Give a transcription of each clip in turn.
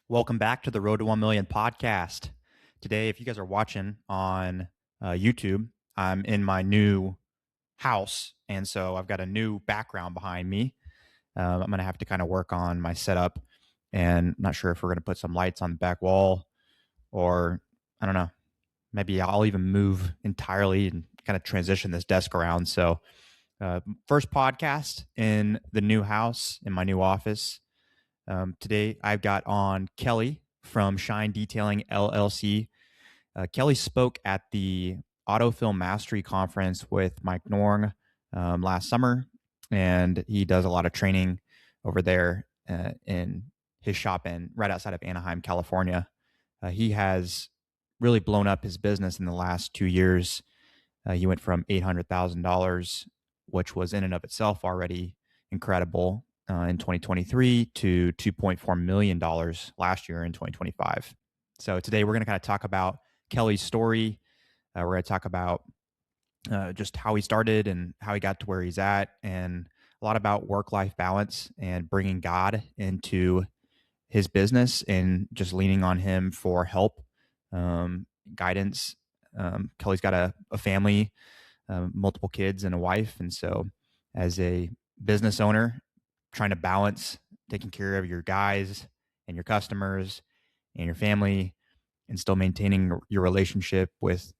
Welcome back to the Road to 1 Million podcast. Today, if you guys are watching on YouTube, I'm in my new house. And so I've got a new background behind me. I'm going to have to kind of work on my setup. And I'm not sure if we're going to put some lights on the back wall or I don't know. Maybe I'll even move entirely and kind of transition this desk around. So, first podcast in the new house, in my new office. Today, I've got on Kelly from Shine Detailing LLC. Kelly spoke at the Autofilm Mastery Conference with Mike Norng last summer, and he does a lot of training over there in his shop right outside of Anaheim, California. He has really blown up his business in the last 2 years. He went from $800,000, which was in and of itself already incredible, in 2023 to $2.4 million last year in 2025. So today we're going to kind of talk about Kelly's story. We're going to talk about just how he started and how he got to where he's at, and a lot about work-life balance and bringing God into his business and just leaning on him for help, guidance. Kelly's got a family, multiple kids and a wife. And so as a business owner, trying to balance taking care of your guys and your customers and your family and still maintaining your relationship with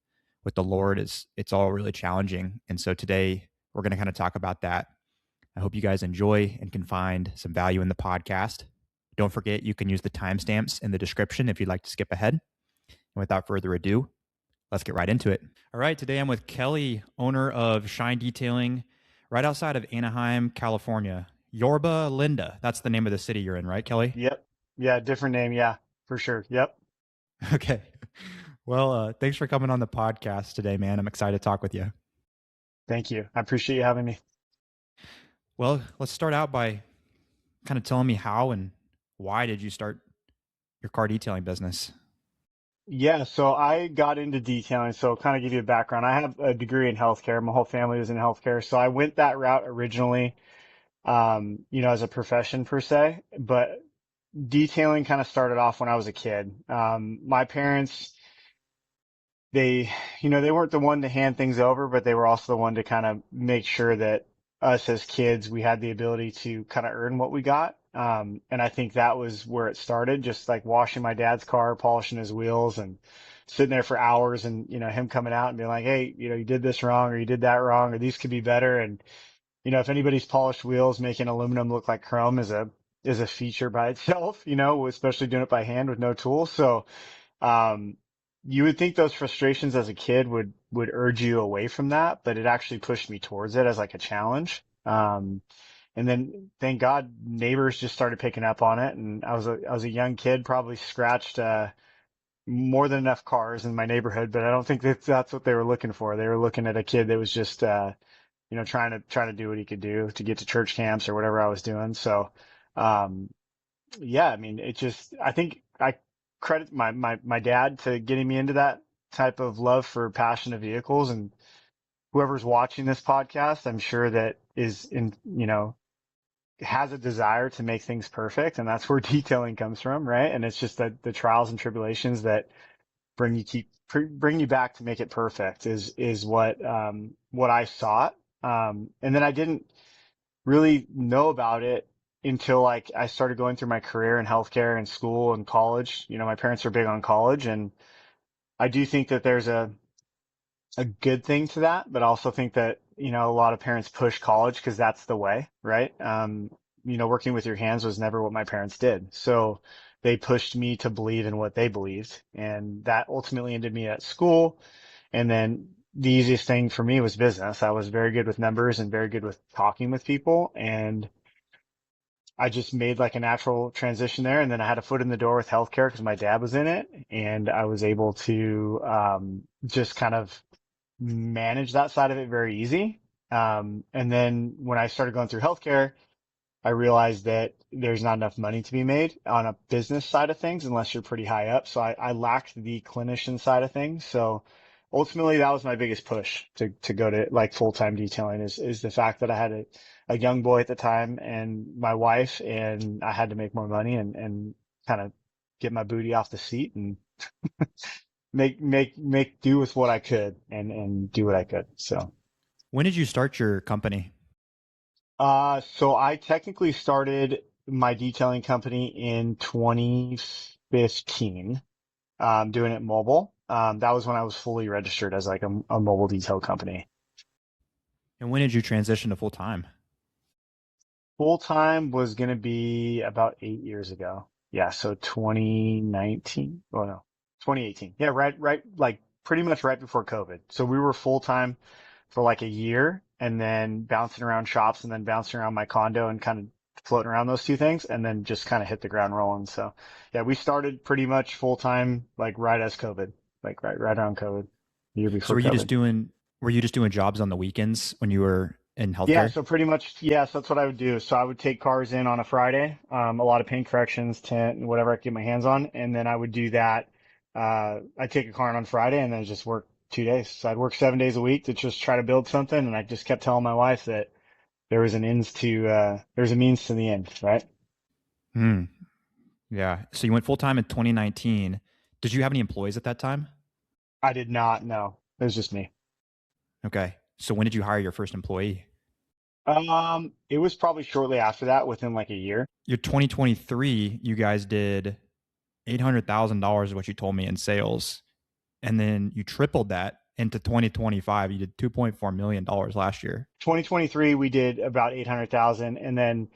the Lord it's all really challenging. And so today we're going to kind of talk about that. I hope you guys enjoy and can find some value in the podcast. Don't forget, you can use the timestamps in the description if you'd like to skip ahead. And without further ado, let's get right into it. All right, today I'm with Kelly, owner of Shine Detailing, right outside of Anaheim, California. Yorba Linda, that's the name of the city you're in, right, Kelly? Yep. Yeah, different name. Yeah, for sure. Yep. Okay. Well, thanks for coming on the podcast today, man. I'm excited to talk with you. Thank you. I appreciate you having me. Well, let's start out by kind of telling me how and why did you start your car detailing business? Yeah, so I got into detailing. So kind of give you a background. I have a degree in healthcare. My whole family was in healthcare. So I went that route originally, as a profession per se, but detailing kind of started off when I was a kid. My parents, they weren't the one to hand things over, but they were also the one to kind of make sure that us as kids, we had the ability to kind of earn what we got. And I think that was where it started, just like washing my dad's car, polishing his wheels and sitting there for hours and, him coming out and being like, hey, you did this wrong or you did that wrong or these could be better. And, if anybody's polished wheels, making aluminum look like chrome is a feature by itself, especially doing it by hand with no tools. So, um, you would think those frustrations as a kid would urge you away from that, but it actually pushed me towards it as like a challenge. And then thank God neighbors just started picking up on it, and I was a young kid, probably scratched more than enough cars in my neighborhood, but I don't think that's what they were looking for. They were looking at a kid that was just trying to do what he could do to get to church camps or whatever I was doing. So um, yeah, I mean, I think I credit my dad to getting me into that type of love for passionate vehicles. And whoever's watching this podcast, I'm sure that has a desire to make things perfect. And that's where detailing comes from, right? And it's just that the trials and tribulations that bring you back to make it perfect is what I sought. And then I didn't really know about it until like I started going through my career in healthcare and school and college. My parents are big on college, and I do think that there's a good thing to that, but I also think that, a lot of parents push college because that's the way, right? Working with your hands was never what my parents did. So they pushed me to believe in what they believed. And that ultimately ended me at school. And then the easiest thing for me was business. I was very good with numbers and very good with talking with people. And I just made like a natural transition there. And then I had a foot in the door with healthcare because my dad was in it. And I was able to just kind of manage that side of it very easy. And then when I started going through healthcare, I realized that there's not enough money to be made on a business side of things unless you're pretty high up. So I lacked the clinician side of things. So ultimately that was my biggest push to go to like full-time detailing is the fact that I had a young boy at the time and my wife, and I had to make more money and kind of get my booty off the seat and make do with what I could and do what I could. So, When did you start your company? so I technically started my detailing company in 2015, doing it mobile. That was when I was fully registered as like a mobile detail company. And when did you transition to full time? Full time was going to be about 8 years ago. Yeah. So 2019. Oh no, 2018. Yeah. Right. Like pretty much right before COVID. So we were full time for like a year and then bouncing around shops and then bouncing around my condo and kind of floating around those two things and then just kind of hit the ground rolling. So yeah, we started pretty much full time, like right as COVID, like right around COVID, the year So before COVID. were you just doing jobs on the weekends when you were in Yeah, healthcare? so pretty much, yes, that's what I would do. So I would take cars in on a Friday, a lot of paint corrections, tint, and whatever I could get my hands on, and then I would do that. I'd take a car in on Friday and then just work 2 days. So I'd work 7 days a week to just try to build something, and I just kept telling my wife that there's a means to the end, right? Hmm. Yeah. So you went full time in 2019. Did you have any employees at that time? I did not know. It was just me. Okay. So when did you hire your first employee? It was probably shortly after that, within like a year. Your 2023, you guys did $800,000 is what you told me in sales. And then you tripled that into 2025. You did $2.4 million last year. 2023, we did about 800,000, and then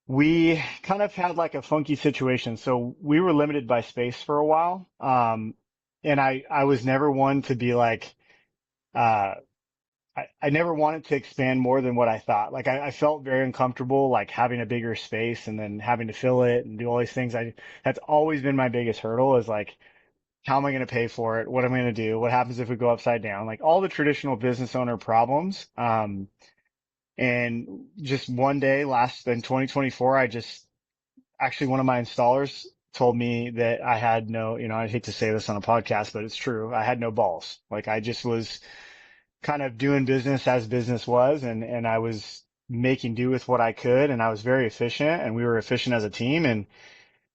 we kind of had like a funky situation. So we were limited by space for a while. And I was never one to be like, uh, I never wanted to expand more than what I thought. Like I felt very uncomfortable, like having a bigger space and then having to fill it and do all these things. That's always been my biggest hurdle is like, how am I going to pay for it? What am I going to do? What happens if we go upside down? Like all the traditional business owner problems. And just one day last in 2024, I just actually one of my installers told me that I had no, I hate to say this on a podcast, but it's true. I had no balls. Like I just was kind of doing business as business was and I was making do with what I could and I was very efficient and we were efficient as a team. And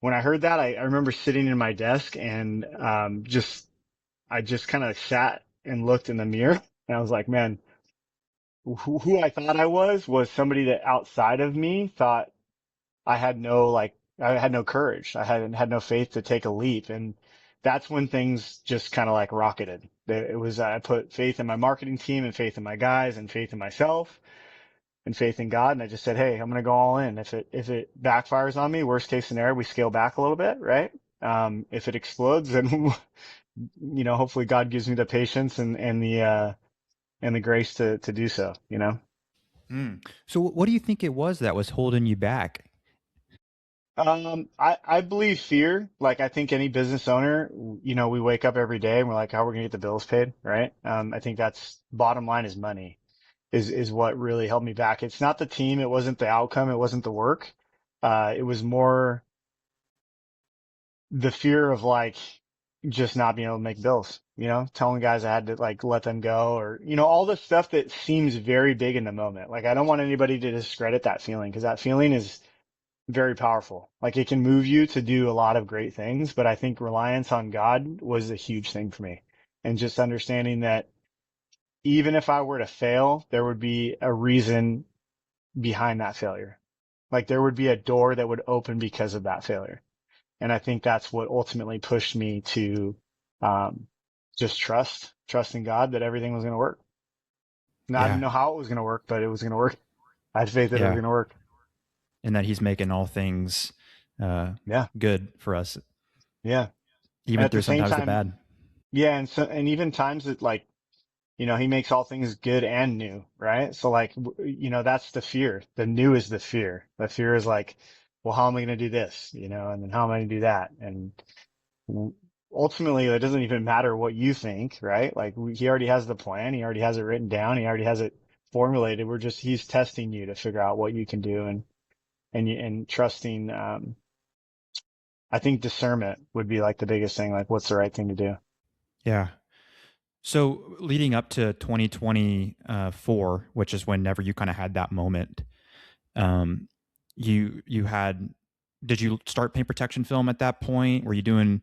when I heard that, I remember sitting in my desk and I just kind of sat and looked in the mirror and I was like, man, who I thought I was somebody that outside of me thought I had no courage. I had no faith to take a leap. And that's when things just kind of like rocketed. It was, I put faith in my marketing team and faith in my guys and faith in myself and faith in God. And I just said, hey, I'm going to go all in. If it backfires on me, worst case scenario, we scale back a little bit, right? If it explodes, then, hopefully God gives me the patience and the grace to do so, Mm. So what do you think it was that was holding you back? I believe fear. Like I think any business owner, we wake up every day and we're like, how are we gonna get the bills paid, right? I think that's bottom line is money is what really held me back. It's not the team, it wasn't the outcome, it wasn't the work. It was more the fear of like just not being able to make bills, telling guys I had to like let them go or, all the stuff that seems very big in the moment. Like I don't want anybody to discredit that feeling because that feeling is very powerful. Like it can move you to do a lot of great things, but I think reliance on God was a huge thing for me. And just understanding that even if I were to fail, there would be a reason behind that failure. Like there would be a door that would open because of that failure. And I think that's what ultimately pushed me to, um, just trust in God that everything was going to work. Now, I didn't Yeah. know how it was going to work, but it was going to work. I had faith that it was Yeah. going to work. And that he's making all things uh, Yeah. good for us, Yeah. And even at the through same sometimes the time, bad. yeah. And even times that like, he makes all things good and new, right? So like, that's the fear. The new is the fear. The fear is like, well, how am I going to do this? And then how am I going to do that? And ultimately, it doesn't even matter what you think, right? Like he already has the plan. He already has it written down. He already has it formulated. He's testing you to figure out what you can do and trusting, I think discernment would be like the biggest thing. Like what's the right thing to do? Yeah. So leading up to 2024, which is whenever you kind of had that moment, um, you had Did you start paint protection film at that point? Were you doing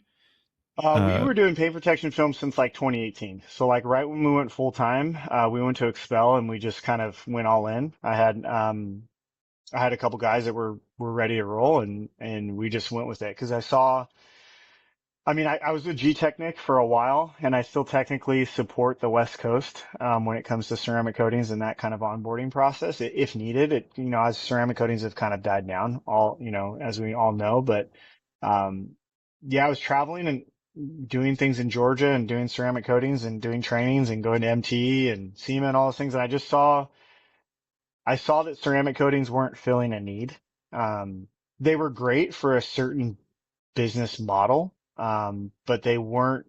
We uh were doing paint protection film since like 2018. So like right when we went full time, we went to Expel and we just kind of went all in. I had a couple guys that were ready to roll and we just went with it because I was with G Technic for a while, and I still technically support the West Coast when it comes to ceramic coatings and that kind of onboarding process, if needed. As ceramic coatings have kind of died down, as we all know. But um, yeah, I was traveling and doing things in Georgia and doing ceramic coatings and doing trainings and going to MT and SEMA and all those things, and I saw that ceramic coatings weren't filling a need. Um, they were great for a certain business model, but they weren't.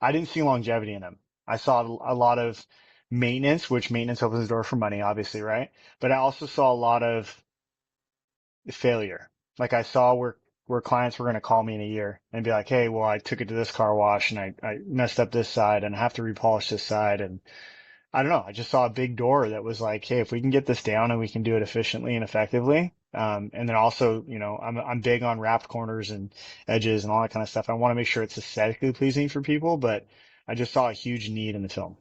I didn't see longevity in them. I saw a lot of maintenance, which maintenance opens the door for money, obviously, right? But I also saw a lot of failure. Like I saw where clients were going to call me in a year and be like, "Hey, well, I took it to this car wash and I messed up this side and I have to repolish this side." And I don't know. I just saw a big door that was like, "Hey, if we can get this down and we can do it efficiently and effectively." And then also, I'm big on wrapped corners and edges and all that kind of stuff. I want to make sure it's aesthetically pleasing for people, but I just saw a huge need in the film.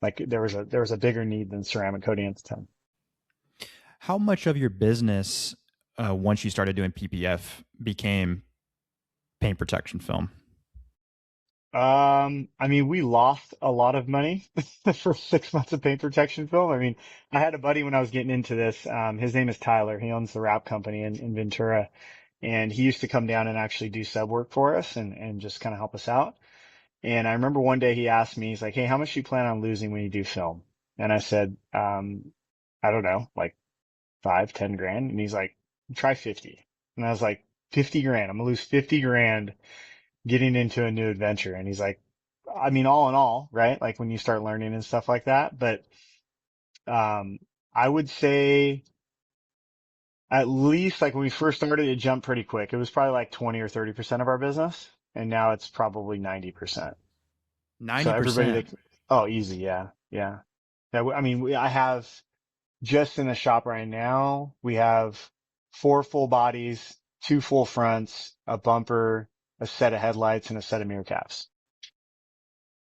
Like there was a bigger need than ceramic coating at the time. how much of your business once you started doing PPF became paint protection film? We lost a lot of money for 6 months of paint protection film. I had a buddy when I was getting into this. His name is Tyler. He owns the wrap company in Ventura, and he used to come down and actually do sub work for us and just kind of help us out. And I remember one day he asked me, he's like, "Hey, how much do you plan on losing when you do film?" And I said, I don't know, like 5, 10 grand. And he's like, "Try 50." And I was like, 50 grand. I'm gonna lose 50 grand getting into a new adventure. And he's like, all in all, right? Like when you start learning and stuff like that. But I would say at least like when we first started, it jumped pretty quick. It was probably like 20 or 30% of our business. And now it's probably 90%. So everybody 90%. that, oh, easy. Yeah. Yeah. Yeah. I have just in the shop right now, we have 4 full bodies, 2 full fronts, a bumper, a set of headlights, and a set of mirror caps.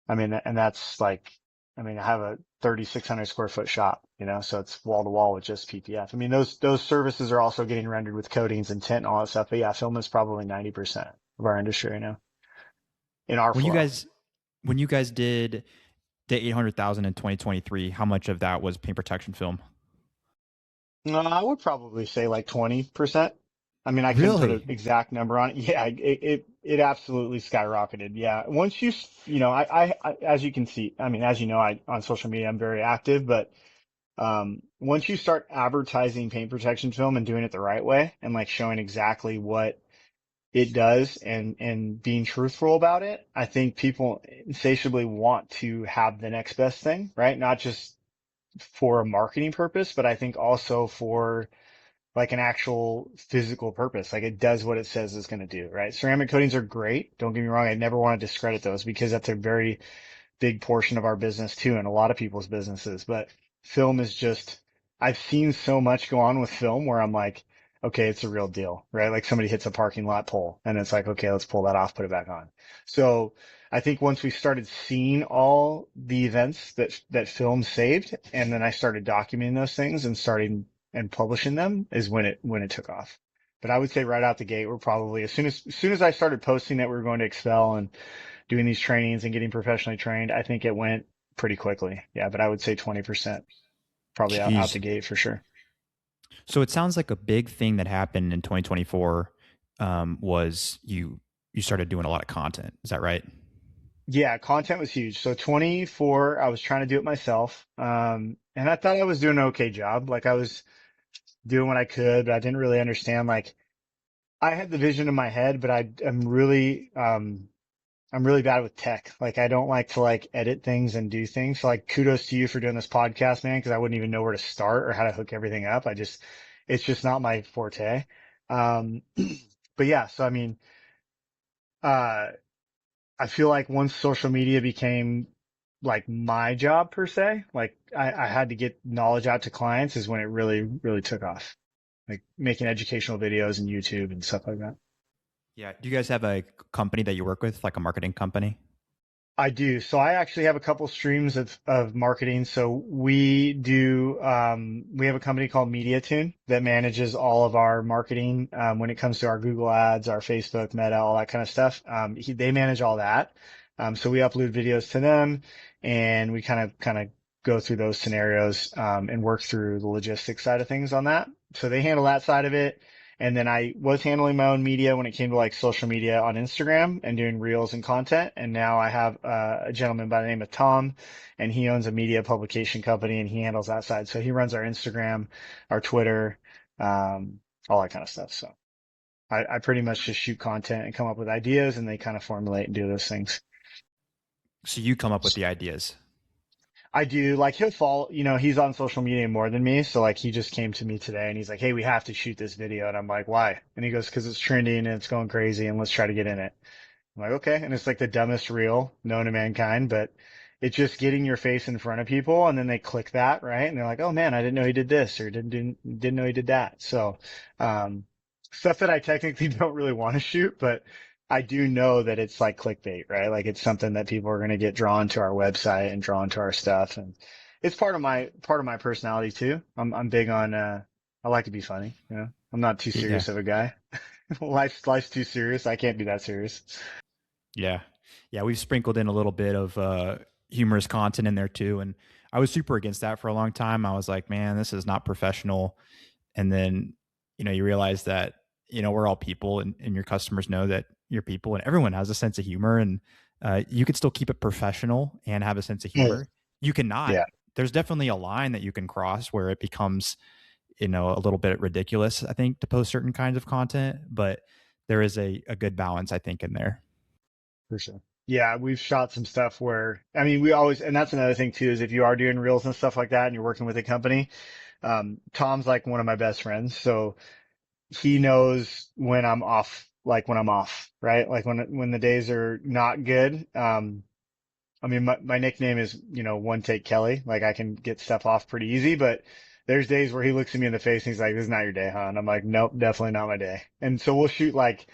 And that's like, I have a 3,600 square foot shop, so it's wall to wall with just PPF. Those services are also getting rendered with coatings and tint and all that stuff. But yeah, film is probably 90% of our industry right now in our When you flow. guys when you guys did the 800,000 in 2023, how much of that was paint protection film? I would probably say like 20%. I couldn't put an Really? exact number on it. Yeah, it absolutely skyrocketed. Yeah. Once as you can see, as you know, on social media, I'm very active, but once you start advertising paint protection film and doing it the right way and like showing exactly what it does and being truthful about it, I think people insatiably want to have the next best thing, right? Not just for a marketing purpose, but I think also for like an actual physical purpose. Like it does what it says it's going to do, right? Ceramic coatings are great. Don't get me wrong. I never want to discredit those because that's a very big portion of our business too, and a lot of people's businesses. But film is just, I've seen so much go on with film where I'm like, okay, it's a real deal, right? Like somebody hits a parking lot pole and it's like, okay, let's pull that off, put it back on. So I think once we started seeing all the events that film saved, and then I started documenting those things and starting and publishing them is when it took off. But I would say right out the gate, we're probably as soon as I started posting that we were going to Excel and doing these trainings and getting professionally trained, I think it went pretty quickly. Yeah, but I would say 20% probably out Jeez. the gate for sure. So it sounds like a big thing that happened in 2024 was you started doing a lot of content. Is that right? Yeah, content was huge. So 24, I was trying to do it myself. And I thought I was doing an okay job. Like I was doing what I could, but I didn't really understand. Like I had the vision in my head, but I'm really bad with tech. Like I don't like to like edit things and do things. So like kudos to you for doing this podcast, man, because I wouldn't even know where to start or how to hook everything up. It's just not my forte. Um, but yeah, so uh, I feel like once social media became like my job per se, like I had to get knowledge out to clients is when it really, really took off. like making educational videos and YouTube and stuff like that. Yeah. Do you guys have a company that you work with, like a marketing company? I do. So I actually have a couple streams of marketing. So we have a company called MediaTune that manages all of our marketing, when it comes to our Google ads, our Facebook, Meta, all that kind of stuff. They manage all that. So we upload videos to them and we kind of go through those scenarios, and work through the logistics side of things on that. So they handle that side of it. And then I was handling my own media when it came to like social media on Instagram and doing reels and content. And now I have a gentleman by the name of Tom, and he owns a media publication company and he handles that side. So he runs our Instagram, our Twitter, um, all that kind of stuff. So I pretty much just shoot content and come up with ideas and they kind of formulate and do those things. So you come up with the ideas. I do. Like he'll follow, he's on social media more than me. So like he just came to me today and he's like, "Hey, we have to shoot this video." And I'm like, "Why?" And he goes, "Cause it's trending and it's going crazy and let's try to get in it." I'm like, "Okay." And it's like the dumbest reel known to mankind, but it's just getting your face in front of people and then they click that, right? And they're like, "Oh man, I didn't know he did this or didn't know he did that." So, um, stuff that I technically don't really want to shoot, but I do know that it's like clickbait, right? Like it's something that people are going to get drawn to our website and drawn to our stuff. And it's part of my personality too. I'm big on, I like to be funny, I'm not too Yeah. serious of a guy. Life's too serious. I can't be that serious. Yeah. Yeah. We've sprinkled in a little bit of humorous content in there too. And I was super against that for a long time. I was like, man, this is not professional. And then, you realize that, we're all people and your customers know that you're people and everyone has a sense of humor. And you could still keep it professional and have a sense of Mm. humor. You cannot. Yeah, There's definitely a line that you can cross where it becomes, a little bit ridiculous, I think, to post certain kinds of content. But there is a good balance, I think, in there. for sure. Yeah, we've shot some stuff where, I mean, we always, and that's another thing too, is if you are doing reels and stuff like that and you're working with a company, Tom's like one of my best friends. So he knows when I'm off, like when I'm off, right? Like when the days are not good. I mean, my nickname is, One Take Kelly. Like I can get stuff off pretty easy, but there's days where he looks at me in the face and he's like, "This is not your day, huh?" And I'm like, "Nope, definitely not my day." And so we'll shoot like,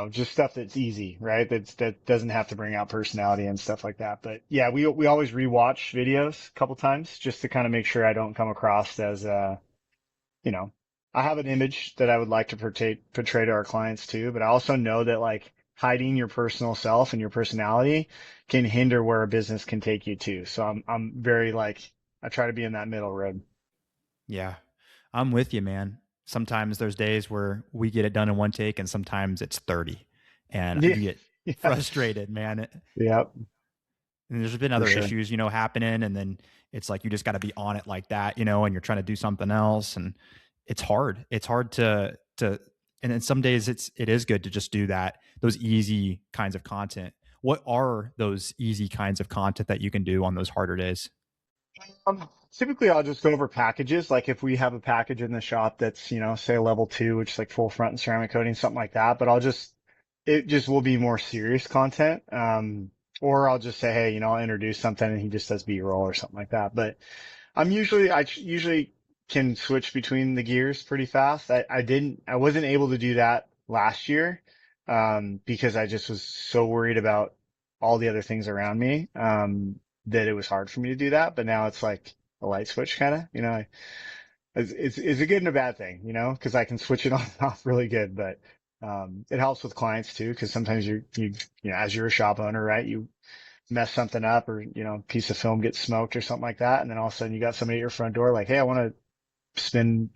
just stuff that's easy, right? That doesn't have to bring out personality and stuff like that. But yeah, we always rewatch videos a couple times just to kind of make sure I don't come across as, you know, I have an image that I would like to portray to our clients too, but I also know that like hiding your personal self and your personality can hinder where a business can take you to. So I'm very like, I try to be in that middle road. Yeah. I'm with you, man. Sometimes there's days where we get it done in one take and sometimes it's 30 and Yeah. you get Yeah. frustrated, man. Yep. And there's been For other sure. issues, happening. And then it's like you just got to be on it like that, and you're trying to do something else. And it's hard. It's hard and then some days it is good to just do that, those easy kinds of content. What are those easy kinds of content that you can do on those harder days? Typically I'll just go over packages. Like if we have a package in the shop that's, say level 2, which is like full front and ceramic coating, something like that. But it just will be more serious content. Or I'll just say, "Hey, I'll introduce something," and he just does B-roll or something like that. But I usually can switch between the gears pretty fast. I wasn't able to do that last year, because I just was so worried about all the other things around me, that it was hard for me to do that. But now it's like a light switch kind of, it's a good and a bad thing, because I can switch it on and off really good, but, it helps with clients too, because sometimes as you're a shop owner, right, you mess something up or, a piece of film gets smoked or something like that. And then all of a sudden you got somebody at your front door like, "Hey, I want to spend,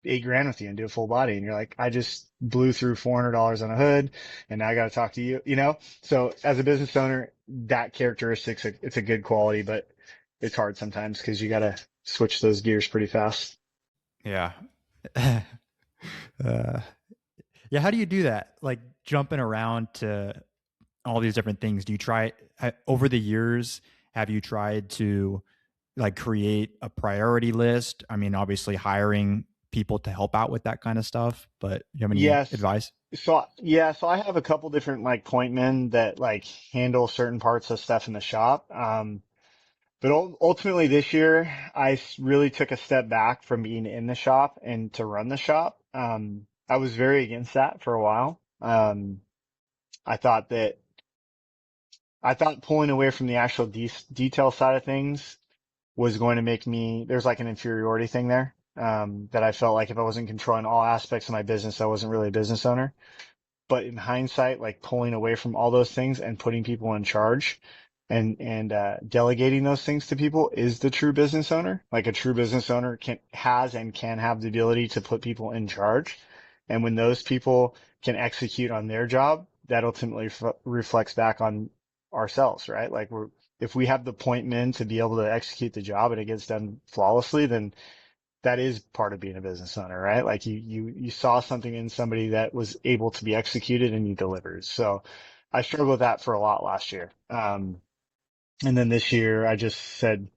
8 grand with you and do a full body." And you're like, "I just blew through $400 on a hood and now I got to talk to you. So as a business owner, that characteristic's it's a good quality, but it's hard sometimes because you got to switch those gears pretty fast. Yeah. uh, yeah. How do you do that? Like jumping around to all these different things. Do you try over the years? Have you tried to like create a priority list? I mean, obviously hiring people to help out with that kind of stuff, but do you have any Yes. advice? So I have a couple different like point men that like handle certain parts of stuff in the shop. But ultimately this year, really took a step back from being in the shop and to run the shop. I was very against that for a while. I thought that I thought pulling away from the actual detail side of things was going to make me, there's like an inferiority thing there. That I felt like if I wasn't controlling all aspects of my business, I wasn't really a business owner. But in hindsight, like pulling away from all those things and putting people in charge and delegating those things to people is the true business owner. Like a true business owner has and can have the ability to put people in charge. And when those people can execute on their job, that ultimately reflects back on ourselves, right? Like if we have the point men to be able to execute the job and it gets done flawlessly, then that is part of being a business owner, right? Like you saw something in somebody that was able to be executed and you delivered. So I struggled with that for a lot last year. And then this year I just said,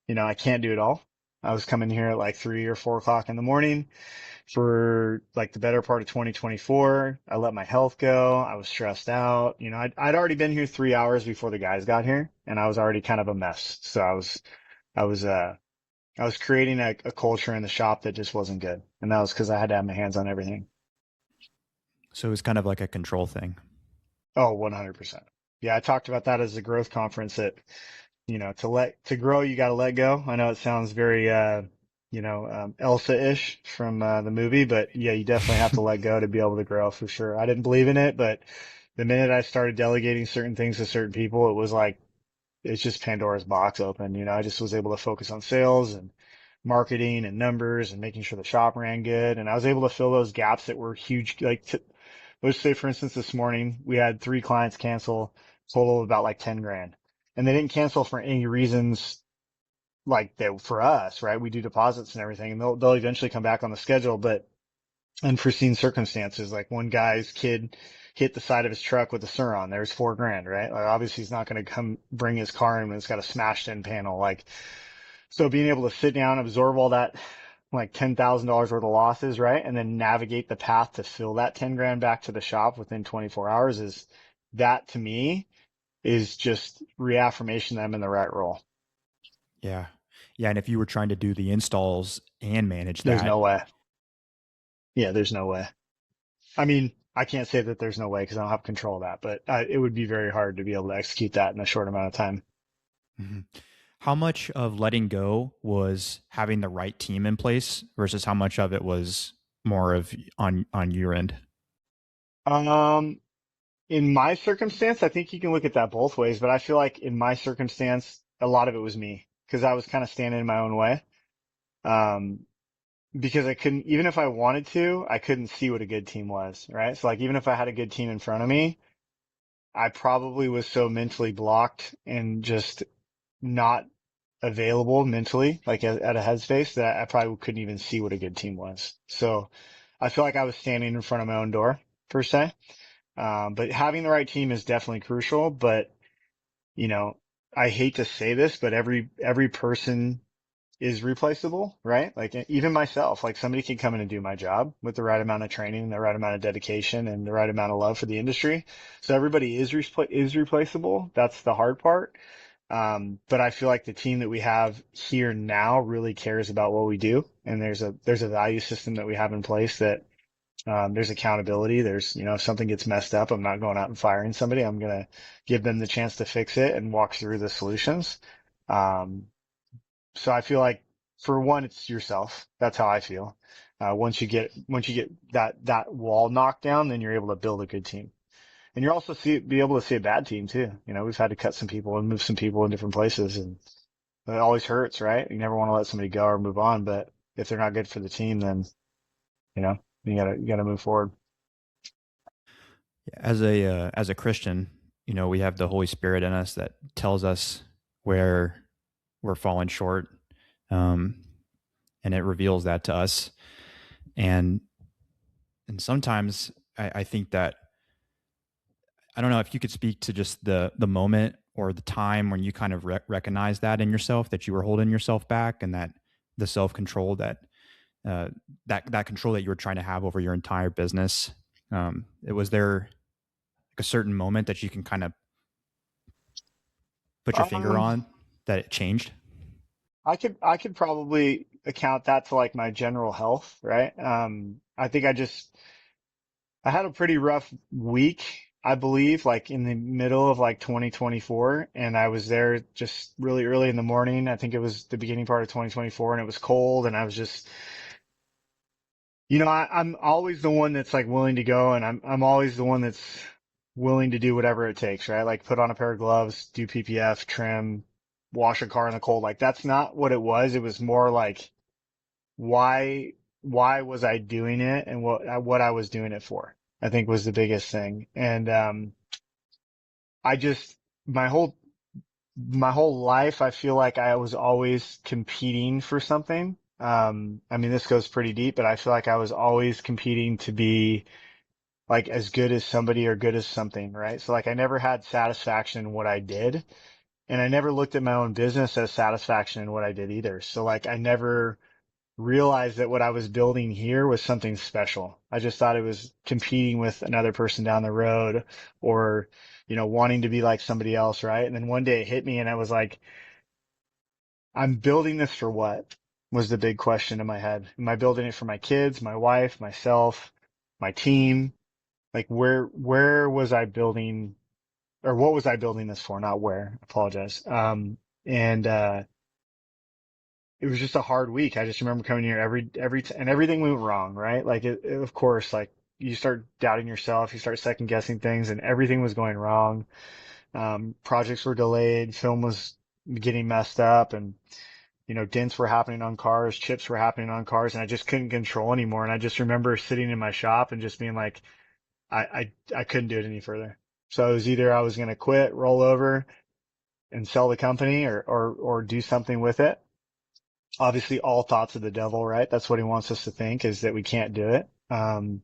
I can't do it all. I was coming here at like 3 or 4 o'clock in the morning for like the better part of 2024. I let my health go. I was stressed out. I'd already been here 3 hours before the guys got here and I was already kind of a mess. So I was, uh, I was creating a culture in the shop that just wasn't good. And that was because I had to have my hands on everything. So it was kind of like a control thing. Oh, 100%. Yeah, I talked about that as a growth conference that, to grow, you got to let go. I know it sounds very, Elsa-ish from the movie, but yeah, you definitely have to let go to be able to grow for sure. I didn't believe in it, but the minute I started delegating certain things to certain people, it was like, it's just Pandora's box open. I just was able to focus on sales and marketing and numbers and making sure the shop ran good. And I was able to fill those gaps that were huge. Let's say, for instance, this morning we had 3 clients cancel, total of about like 10 grand. And they didn't cancel for any reasons like that for us, right? We do deposits and everything and they'll eventually come back on the schedule, but unforeseen circumstances, like one guy's kid hit the side of his truck with a Suron. There's 4 grand, right? Like obviously he's not going to come bring his car in when it's got a smashed in panel. Like, so being able to sit down, absorb all that, like $10,000 worth of losses, right? And then navigate the path to fill that 10 grand back to the shop within 24 hours that to me is just reaffirmation that I'm in the right role. Yeah. Yeah. And if you were trying to do the installs and manage There's that, no way. Yeah, there's no way. I mean, I can't say that there's no way because I don't have control of that, but it would be very hard to be able to execute that in a short amount of time. mhm. How much of letting go was having the right team in place versus how much of it was more of on your end? Um, in my circumstance, I think you can look at that both ways, but I feel like in my circumstance, a lot of it was me because I was kind of standing in my own way. Um, because I couldn't, even if I wanted to, I couldn't see what a good team was, right? So like, even if I had a good team in front of me, I probably was so mentally blocked and just not available mentally, like at a headspace that I probably couldn't even see what a good team was. So I feel like I was standing in front of my own door per se. But having the right team is definitely crucial. But, you know, I hate to say this, but every person is replaceable, right? Like even myself, like somebody can come in and do my job with the right amount of training, the right amount of dedication and the right amount of love for the industry. So everybody is replaceable. That's the hard part. But I feel like the team that we have here now really cares about what we do. And there's a value system that we have in place that, there's accountability. If something gets messed up, I'm not going out and firing somebody. I'm going to give them the chance to fix it and walk through the solutions. Um, so I feel like for one, it's yourself. That's how I feel. Once you get that wall knocked down, then you're able to build a good team. And you're also be able to see a bad team too. We've had to cut some people and move some people in different places, and it always hurts, right? You never want to let somebody go or move on, but if they're not good for the team, then you know you gotta move forward. As a Christian, we have the Holy Spirit in us that tells us where we're falling short, um, and it reveals that to us. And sometimes I think that I don't know if you could speak to just the moment or the time when you kind of recognize that in yourself, that you were holding yourself back, and that the self control uh, that control that you were trying to have over your entire business. It was there like a certain moment that you can kind of put your finger Um, on. that it changed? I could probably account that to like my general health, right? I think I had a pretty rough week, I believe, like in the middle of like 2024, and I was there just really early in the morning. I think it was the beginning part of 2024, and it was cold, and I was just, I'm always the one that's like willing to go, and I'm always the one that's willing to do whatever it takes, right? Like put on a pair of gloves, do PPF, trim, wash a car in the cold. Like that's not what it was. It was more like why why was I doing it and what I was doing it for, I think was the biggest thing. And I just my whole my whole life I feel like I was always competing for something. I mean this goes pretty deep, but I feel like I was always competing to be like as good as somebody or good as something, right? So like I never had satisfaction in what I did, and I never looked at my own business as satisfaction in what I did either. So like I never realized that what I was building here was something special. I just thought it was competing with another person down the road or, wanting to be like somebody else, right? And then one day it hit me and I was like, I'm building this for what? Was the big question in my head. Am I building it for my kids, my wife, myself, my team? Like where was I building or what was I building this for? Not where. I apologize. And it was just a hard week. I just remember coming here and everything went wrong, right? Like of course, like you start doubting yourself, you start second guessing things and everything was going wrong. Projects were delayed, film was getting messed up and, dents were happening on cars, chips were happening on cars and I just couldn't control anymore. And I just remember sitting in my shop and just being like, I couldn't do it any further. So it was either I was going to quit, roll over and sell the company or do something with it. Obviously all thoughts of the devil, right? That's what he wants us to think is that we can't do it. And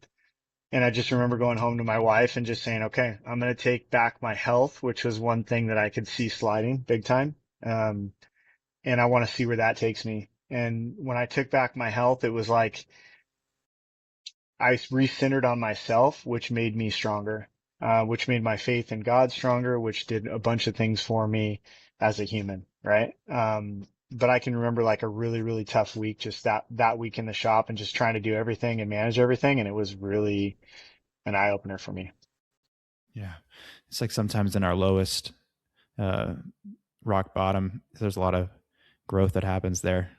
I just remember going home to my wife and just saying, okay, I'm going to take back my health, which was one thing that I could see sliding big time. Um, and I want to see where that takes me. And when I took back my health, it was like I recentered on myself, which made me stronger, which made my faith in God stronger, which did a bunch of things for me as a human, right? But I can remember like a really, really tough week, just that week in the shop and just trying to do everything and manage everything. And it was really an eye opener for me. Yeah. It's like sometimes in our lowest uh, rock bottom, there's a lot of growth that happens there.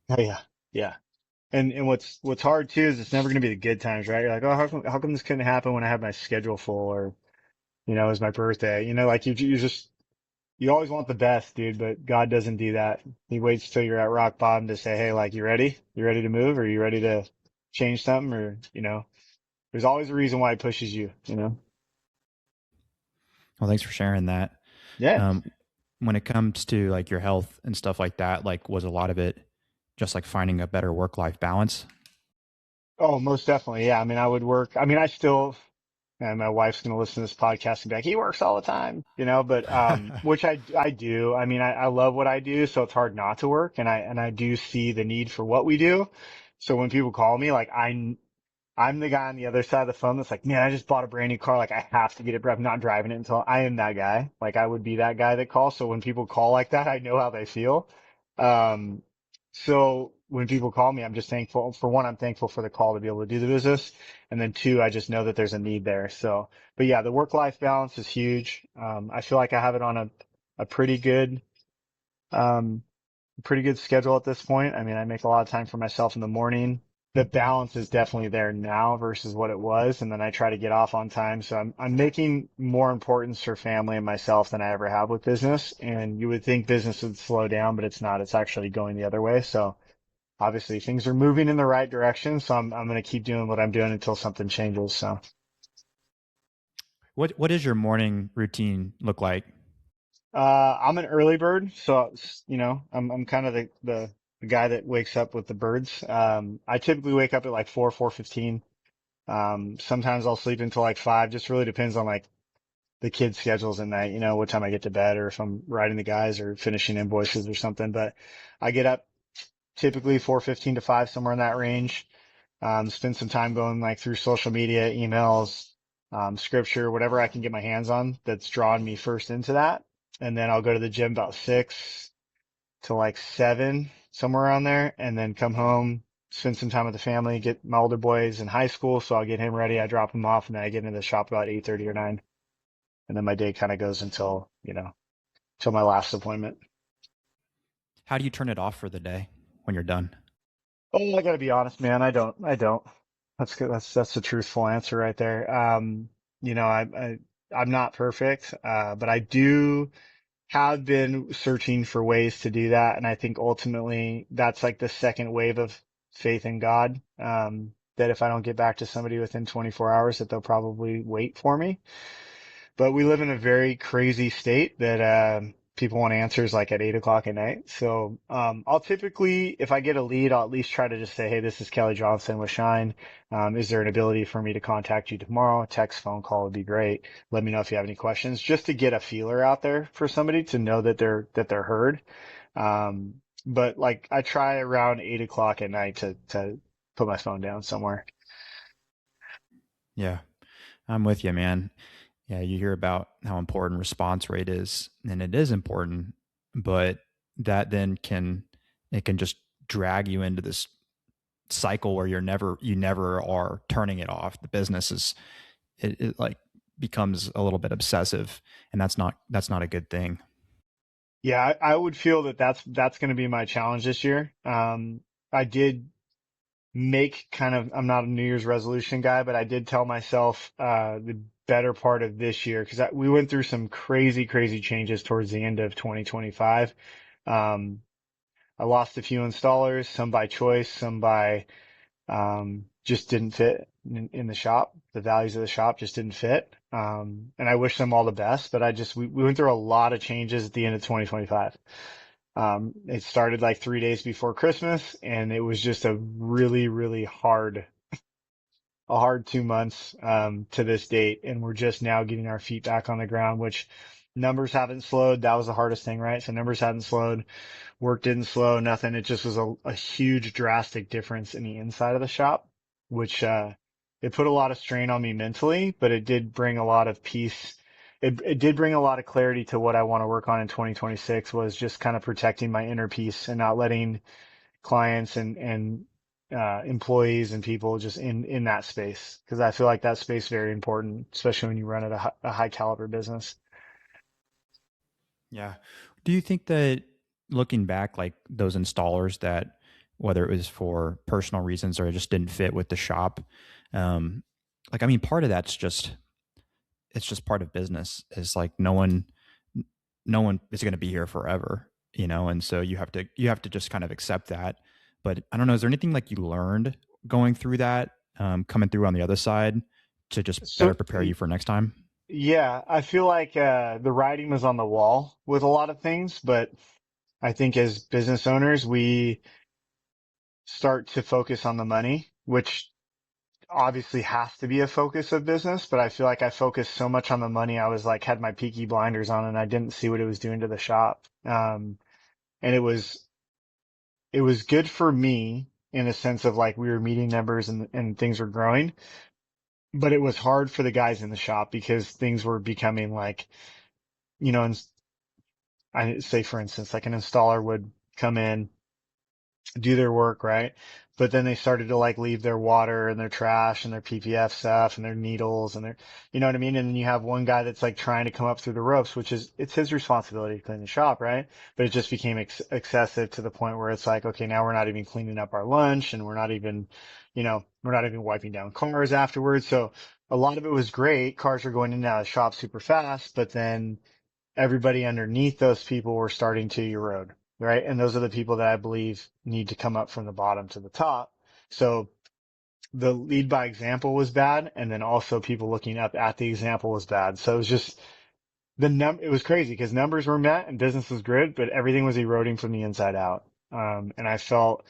Oh yeah. Yeah. And what's hard too is it's never going to be the good times, right? You're like, oh, how come this couldn't happen when I had my schedule full or, it was my birthday, like you always want the best, dude, but God doesn't do that. He waits till you're at rock bottom to say, hey, like, you ready? You ready to move? Or you ready to change something? Or, there's always a reason why he pushes you. Well, thanks for sharing that. Yeah. Um, when it comes to like your health and stuff like that, like was a lot of it just like finding a better work life balance? Oh, most definitely. Yeah. I mean, I would work. I mean, and my wife's going to listen to this podcast and be like, he works all the time, but, which I do. I mean, I love what I do. So it's hard not to work. And I do see the need for what we do. So when people call me, like, I'm the guy on the other side of the phone that's like, man, I just bought a brand new car. Like, I have to get it, but I'm not driving it until I am that guy. Like, I would be that guy that calls. So when people call like that, I know how they feel. Um, so when people call me, I'm just thankful. For one, I'm thankful for the call to be able to do the business. And then two, I just know that there's a need there. So, but yeah, the work-life balance is huge. I feel like I have it on a um, pretty good schedule at this point. I mean, I make a lot of time for myself in the morning. The balance is definitely there now versus what it was. And then I try to get off on time. So I'm making more importance for family and myself than I ever have with business. And you would think business would slow down, but it's not. It's actually going the other way. So obviously things are moving in the right direction. So I'm going to keep doing what I'm doing until something changes. So, What does your morning routine look like? I'm an early bird. So, I'm kind of the guy that wakes up with the birds. I typically wake up at like 4:15. Sometimes I'll sleep until like 5. Just really depends on like the kids' schedules at night, what time I get to bed or if I'm riding the guys or finishing invoices or something. But I get up typically 4:15 to 5, somewhere in that range. Spend some time going like through social media, emails, scripture, whatever I can get my hands on that's drawn me first into that. And then I'll go to the gym about 6. to like 7, somewhere around there, and then come home, spend some time with the family, get my older boys in high school. So I'll get him ready. I drop him off and then I get into the shop about 8:30 or 9. And then my day kind of goes until, till my last appointment. How do you turn it off for the day when you're done? Oh, I gotta be honest, man. I don't. That's good. That's the truthful answer right there. You know, I'm not perfect, but I do have been searching for ways to do that, and I think ultimately that's like the second wave of faith in God. That if I don't get back to somebody within 24 hours, that they'll probably wait for me. But we live in a very crazy state that people want answers like at 8 o'clock at night. So I'll typically, if I get a lead, I'll at least try to just say, "Hey, this is Kelly Johnson with Shine. Is there an ability for me to contact you tomorrow? Text, phone call would be great. Let me know if you have any questions," just to get a feeler out there for somebody to know that they're heard. But like I try around 8 o'clock at night to put my phone down somewhere. Yeah, I'm with you, man. Yeah, you hear about how important response rate is, and it is important, but that then can just drag you into this cycle where you never are turning it off. The business is it like becomes a little bit obsessive, and that's not a good thing. Yeah, I would feel that that's going to be my challenge this year. I did make kind of, I'm not a New Year's resolution guy, but I did tell myself the better part of this year because we went through some crazy, crazy changes towards the end of 2025. Um, I lost a few installers, some by choice, some by just didn't fit in the shop. The values of the shop just didn't fit. And I wish them all the best, but we went through a lot of changes at the end of 2025. It started like 3 days before Christmas, and it was just a really, really a hard 2 months, to this date. And we're just now getting our feet back on the ground, which numbers haven't slowed. That was the hardest thing, right? So numbers hadn't slowed, work didn't slow, nothing. It just was a huge drastic difference in the inside of the shop, which, it put a lot of strain on me mentally, but it did bring a lot of peace. It did bring a lot of clarity to what I want to work on in 2026 was just kind of protecting my inner peace and not letting clients and employees and people just in that space. Cause I feel like that space is very important, especially when you run at a high caliber business. Yeah. Do you think that looking back, like those installers that whether it was for personal reasons or it just didn't fit with the shop, um, like I mean, part of that's just it's just part of business. Is like no one is going to be here forever, and so you have to just kind of accept that. But I don't know, is there anything like you learned going through that, coming through on the other side to just better So prepare you for next time? yeah, I feel like the writing was on the wall with a lot of things, but I think as business owners, we start to focus on the money, which obviously has to be a focus of business. But I feel like I focused so much on the money, I was like had my peaky blinders on, and I didn't see what it was doing to the shop. And it was good for me in a sense of like we were meeting numbers and things were growing, but it was hard for the guys in the shop because things were becoming like, you know, and I say for instance, like an installer would come in, do their work, right? But then they started to like leave their water and their trash and their PPF stuff and their needles and you know what I mean? And then you have one guy that's like trying to come up through the ropes, which is, it's his responsibility to clean the shop, right? But it just became excessive to the point where it's like, okay, now we're not even cleaning up our lunch and we're not even, we're not even wiping down cars afterwards. So a lot of it was great. Cars are going in and out of the shop super fast, but then everybody underneath those people were starting to erode, right? And those are the people that I believe need to come up from the bottom to the top. So the lead by example was bad. And then also people looking up at the example was bad. So it was just it was crazy because numbers were met and business was good, but everything was eroding from the inside out. And I felt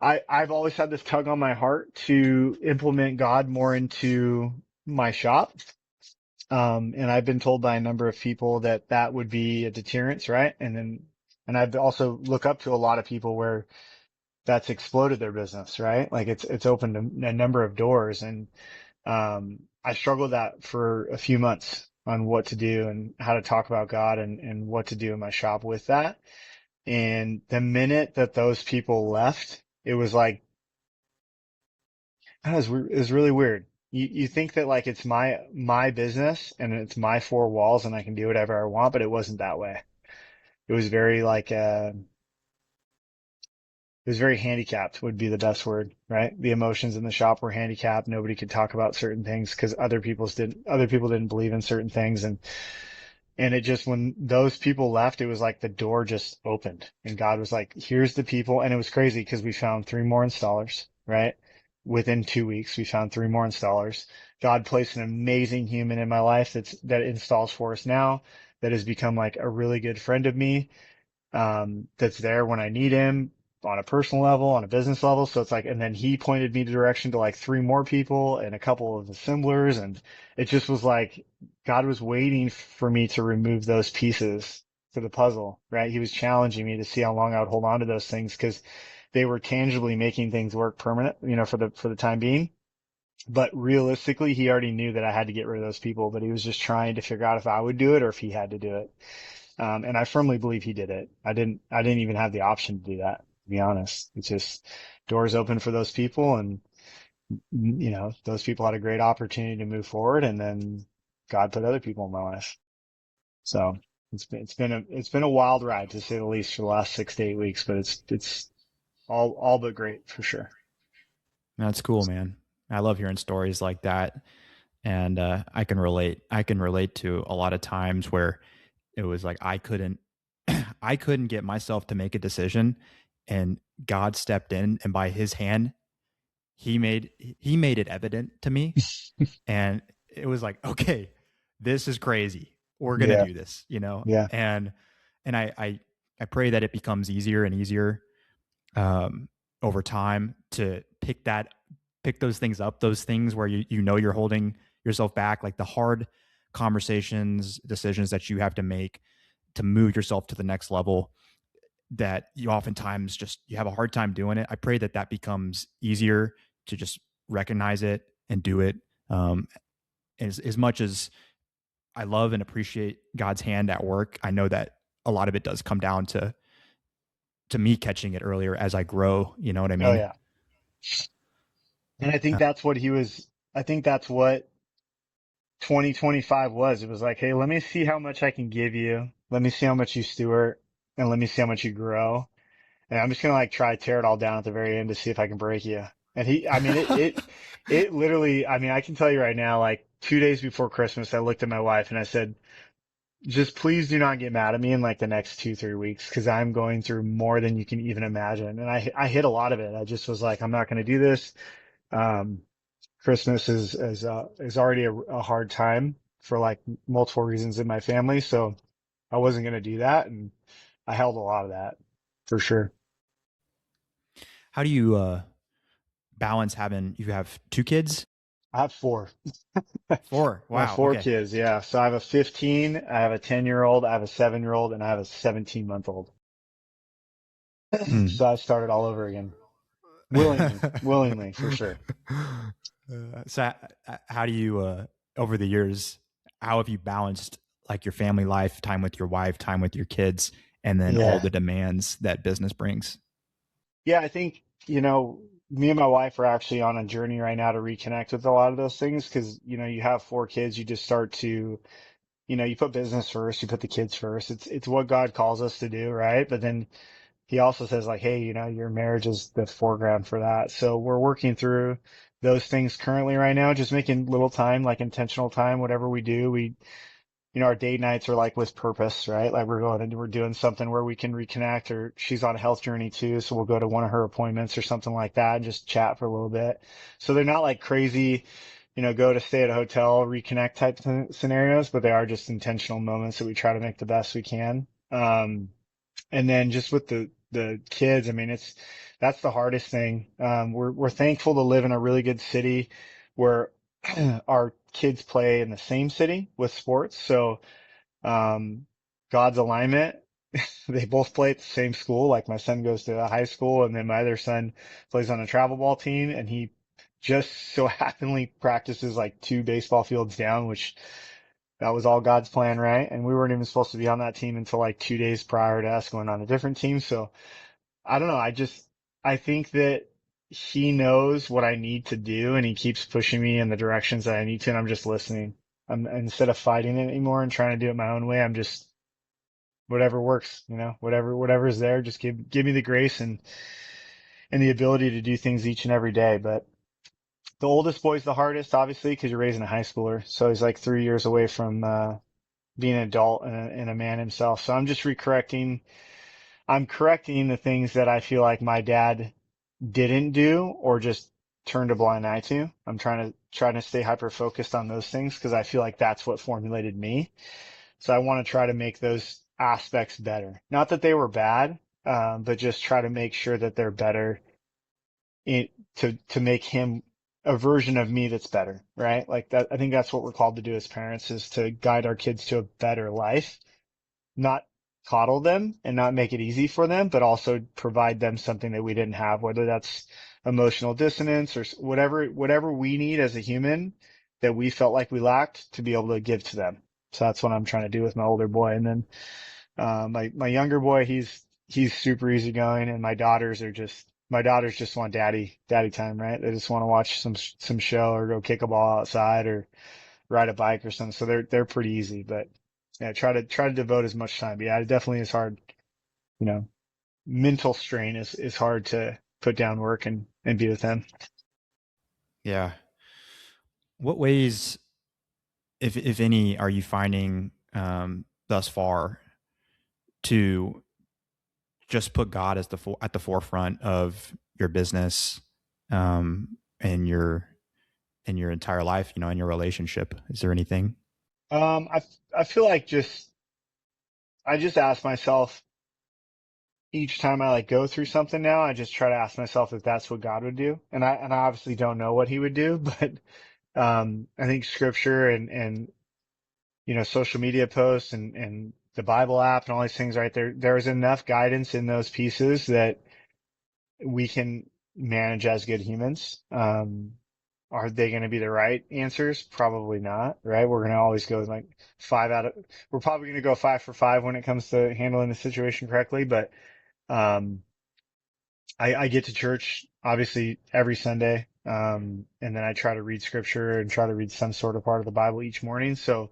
I've always had this tug on my heart to implement God more into my shop. And I've been told by a number of people that that would be a deterrence, right? And I've also look up to a lot of people where that's exploded their business, right? Like it's opened a number of doors. And, I struggled that for a few months on what to do and how to talk about God and what to do in my shop with that. And the minute that those people left, it was like, it was really weird. You think that like it's my business and it's my four walls and I can do whatever I want, but it wasn't that way. It was very like, it was very handicapped would be the best word, right? The emotions in the shop were handicapped. Nobody could talk about certain things because other people didn't believe in certain things. And it just, when those people left, it was like the door just opened and God was like, here's the people. And it was crazy because we found three more installers, right? Within 2 weeks, we found three more installers. God placed an amazing human in my life that installs for us now, that has become like a really good friend of me, that's there when I need him on a personal level, on a business level. So it's like, and then he pointed me the direction to like three more people and a couple of assemblers. And it just was like God was waiting for me to remove those pieces to the puzzle, right? He was challenging me to see how long I would hold on to those things because they were tangibly making things work permanent, for the time being. But realistically, he already knew that I had to get rid of those people, but he was just trying to figure out if I would do it or if he had to do it. And I firmly believe he did it. I didn't even have the option to do that, to be honest. It's just doors open for those people. And, those people had a great opportunity to move forward. And then God put other people in my life. So it's been a wild ride to say the least for the last 6 to 8 weeks, but it's all but great for sure. That's cool, man. I love hearing stories like that, and I can relate. I can relate to a lot of times where it was like I couldn't, I couldn't get myself to make a decision, and God stepped in, and by His hand, He made it evident to me, and it was like, okay, this is crazy. We're gonna Yeah. do this, you know, Yeah. and I pray that it becomes easier and easier um, over time to pick those things up, those things where you know you're holding yourself back, like the hard conversations, decisions that you have to make to move yourself to the next level that you oftentimes just you have a hard time doing it. I pray that that becomes easier to just recognize it and do it. Um, as much as I love and appreciate God's hand at work, I know that a lot of it does come down to me catching it earlier as I grow. You know what I Oh mean? yeah. And I think Uh, I think that's what 2025 was. It was like, hey, let me see how much I can give you. Let me see how much you steward and let me see how much you grow. And I'm just gonna like try to tear it all down at the very end to see if I can break you. And I mean, it literally, I mean, I can tell you right now, like 2 days before Christmas, I looked at my wife and I said, just please do not get mad at me in like the next 2, 3 weeks because I'm going through more than you can even imagine. And I hit a lot of it. I just was like, I'm not going to do this. Um, Christmas is already a hard time for like multiple reasons in my family. So I wasn't going to do that. And I held a lot of that for sure. how do you balance having you have two kids? I have four. Four. I have Wow. four Okay. kids. Yeah. So I have a 15, I have a 10-year-old, I have a 7-year-old, and I have a 17-month-old. Mm. So I started all over again. Willingly for sure. So how do you over the years how have you balanced like your family life, time with your wife, time with your kids, and then all Yeah. the demands that business brings? Yeah. I think, me and my wife are actually on a journey right now to reconnect with a lot of those things because, you have four kids, you just start to, you put business first, you put the kids first. It's what God calls us to do, right? But then he also says like, hey, your marriage is the foreground for that. So we're working through those things currently right now, just making little time, like intentional time, whatever we do. Our date nights are like with purpose, right? Like we're going and we're doing something where we can reconnect, or she's on a health journey too. So we'll go to one of her appointments or something like that and just chat for a little bit. So they're not like crazy, go to stay at a hotel, reconnect type scenarios, but they are just intentional moments that we try to make the best we can. And then just with the kids, I mean, that's the hardest thing. We're thankful to live in a really good city where our kids play in the same city with sports. So, um, God's alignment, they both play at the same school. Like my son goes to a high school and then my other son plays on a travel ball team and he just so happenly practices like two baseball fields down, which that was all God's plan, right? And we weren't even supposed to be on that team until like 2 days prior to us going on a different team. So I don't know. I think that he knows what I need to do and he keeps pushing me in the directions that I need to. And I'm just listening. Instead of fighting it anymore and trying to do it my own way, I'm just, whatever works, whatever's there, just give me the grace and the ability to do things each and every day. But the oldest boy's the hardest, obviously, because you're raising a high schooler. So he's like 3 years away from, being an adult and a man himself. So I'm just I'm correcting the things that I feel like my dad didn't do or just turned a blind eye to. I'm trying to stay hyper focused on those things because I feel like that's what formulated me. So I want to try to make those aspects better. Not that they were bad, but just try to make sure that they're better to make him a version of me that's better, right? Like that. I think that's what we're called to do as parents is to guide our kids to a better life, not coddle them and not make it easy for them, but also provide them something that we didn't have, whether that's emotional dissonance or whatever we need as a human that we felt like we lacked to be able to give to them. So that's what I'm trying to do with my older boy. And then, my younger boy, he's super easygoing and my daughters just want daddy time, right? They just want to watch some show or go kick a ball outside or ride a bike or something. So they're pretty easy, but yeah, try to devote as much time. But yeah, it definitely is hard. You know, mental strain is hard to put down work and be with him. Yeah. What ways, if any, are you finding thus far to just put God as at the forefront of your business, and your entire life, in your relationship? Is there anything? I feel like I just ask myself each time I like go through something now, I just try to ask myself if that's what God would do. And I obviously don't know what he would do, but I think scripture and social media posts and the Bible app and all these things right there is enough guidance in those pieces that we can manage as good humans. Are they going to be the right answers? Probably not, right? We're going to always go like we're probably going to go 5 for 5 when it comes to handling the situation correctly, but um, I get to church obviously every Sunday. And then I try to read scripture and try to read some sort of part of the Bible each morning. So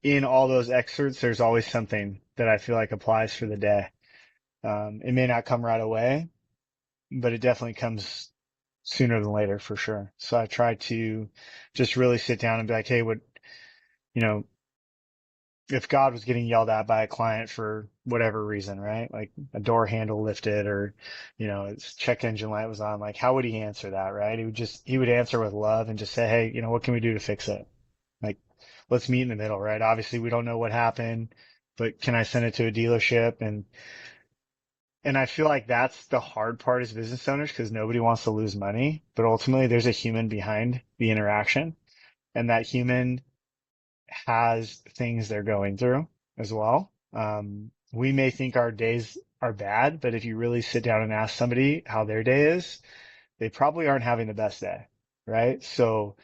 in all those excerpts, there's always something that I feel like applies for the day. It may not come right away, but it definitely comes sooner than later for sure. So I try to just really sit down and be like, hey, you know, if God was getting yelled at by a client for whatever reason, right? Like a door handle lifted or, its check engine light was on, like how would he answer that, right? He would answer with love and just say, hey, what can we do to fix it? Like, let's meet in the middle, right? Obviously we don't know what happened, but can I send it to a dealership? And I feel like that's the hard part as business owners because nobody wants to lose money, but ultimately there's a human behind the interaction and that human has things they're going through as well. We may think our days are bad, but if you really sit down and ask somebody how their day is, they probably aren't having the best day, right? So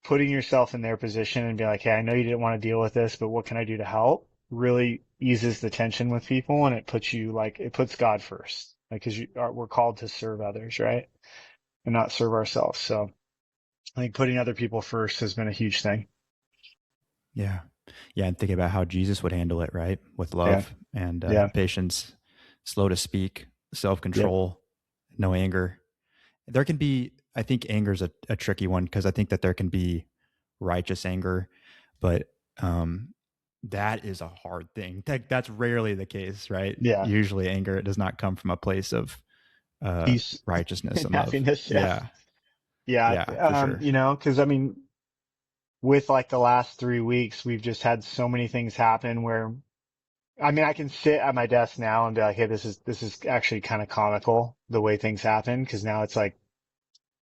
putting yourself in their position and be like, hey, I know you didn't want to deal with this, but what can I do to help? Really eases the tension with people and it puts God first. Like, cause we're called to serve others, right? And not serve ourselves. So I think putting other people first has been a huge thing. Yeah. Yeah. And thinking about how Jesus would handle it, right? With Yeah. love and Yeah. patience, slow to speak, self Yep. control, no anger. There can be, I think anger is a tricky one because I think that there can be righteous anger, but that is a hard thing. That's rarely the case, right? Yeah. Usually anger does not come from a place of Peace righteousness and and love. happiness. Yeah. Yeah. Yeah. Yeah, for sure. Cause I mean, with like the last 3 weeks, we've just had so many things happen where, I mean, I can sit at my desk now and be like, hey, this is actually kind of comical the way things happen. Cause now it's like,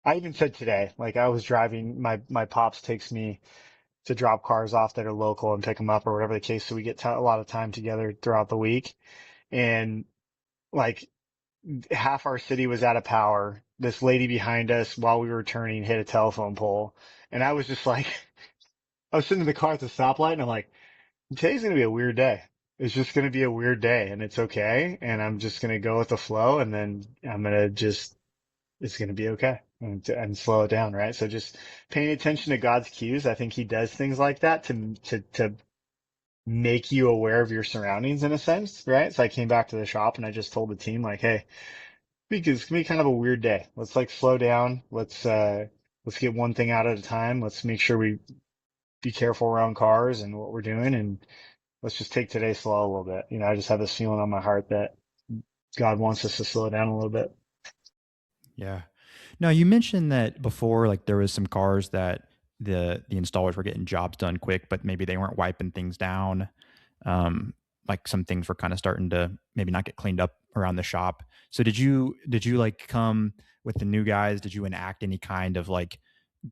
I even said today, like I was driving, my pops takes me to drop cars off that are local and pick them up or whatever the case. So we get a lot of time together throughout the week. And like half our city was out of power. This lady behind us while we were turning hit a telephone pole. And I was just like, I was sitting in the car at the stoplight and I'm like, today's going to be a weird day. It's just going to be a weird day and it's okay. And I'm just going to go with the flow and then I'm going to just, it's going to be okay and slow it down. Right. So just paying attention to God's cues. I think he does things like that to make you aware of your surroundings in a sense. Right. So I came back to the shop and I just told the team like, hey, because it's gonna be kind of a weird day. Let's like slow down. Let's get one thing out at a time. Let's make sure we be careful around cars and what we're doing, and let's just take today slow a little bit. I just have this feeling on my heart that God wants us to slow down a little bit. Yeah. Now you mentioned that before, like there was some cars that the installers were getting jobs done quick, but maybe they weren't wiping things down. Um, like some things were kind of starting to maybe not get cleaned up around the shop. So did you like come with the new guys? Did you enact any kind of like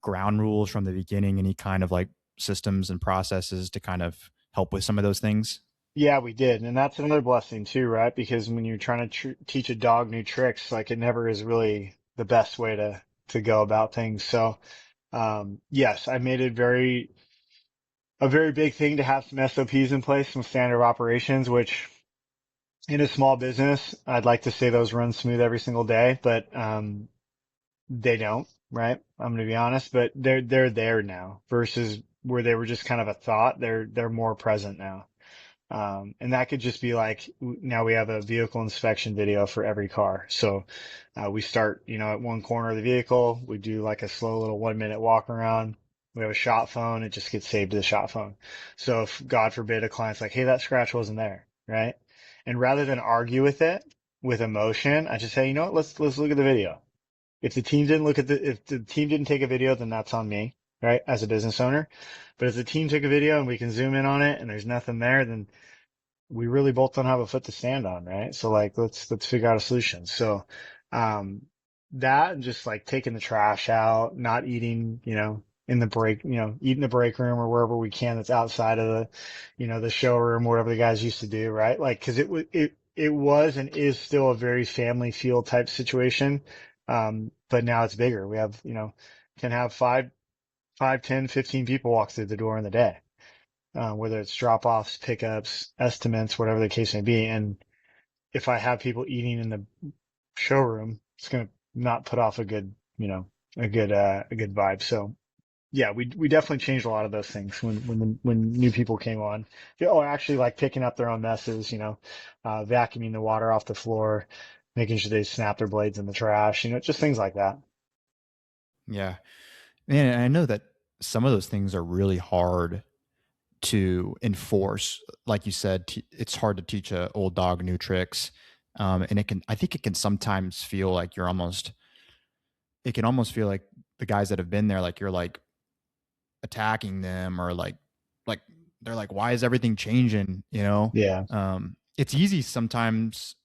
ground rules from the beginning? Any kind of like systems and processes to kind of help with some of those things? Yeah, we did, and that's another blessing too, right? Because when you're trying to teach a dog new tricks, like it never is really the best way to go about things. So, yes, I made it a very big thing to have some SOPs in place, some standard operations, which in a small business, I'd like to say those run smooth every single day, but they don't, right? I'm going to be honest, but they're there now versus where they were just kind of a thought. They're more present now. And that could just be like now we have a vehicle inspection video for every car. So we start, at one corner of the vehicle. We do like a slow little 1 minute walk around. We have a shot phone. It just gets saved to the shot phone. So if God forbid a client's like, hey, that scratch wasn't there, right? And rather than argue with it with emotion, I just say, you know what? Let's look at the video. If the team didn't take a video, then that's on me, right? As a business owner. But if the team took a video and we can zoom in on it and there's nothing there, then we really both don't have a foot to stand on, right? So like let's figure out a solution. So um that and just like taking the trash out, not eating, in the break, eating the break room or wherever we can that's outside of the showroom, whatever the guys used to do, right? Like because it was and is still a very family feel type situation. But now it's bigger. We have, can have 5, 10, 15 people walk through the door in the day, whether it's drop offs, pickups, estimates, whatever the case may be. And if I have people eating in the showroom, it's going to not put off a good vibe. So yeah, we definitely changed a lot of those things when new people came on. Oh, actually like picking up their own messes, vacuuming the water off the floor, making sure they snap their blades in the trash, just things like that. Yeah. And I know that some of those things are really hard to enforce. Like you said, it's hard to teach a old dog new tricks. And I think it can sometimes feel like it can almost feel like the guys that have been there, like you're like attacking them or like they're like, why is everything changing? Yeah. It's easy sometimes.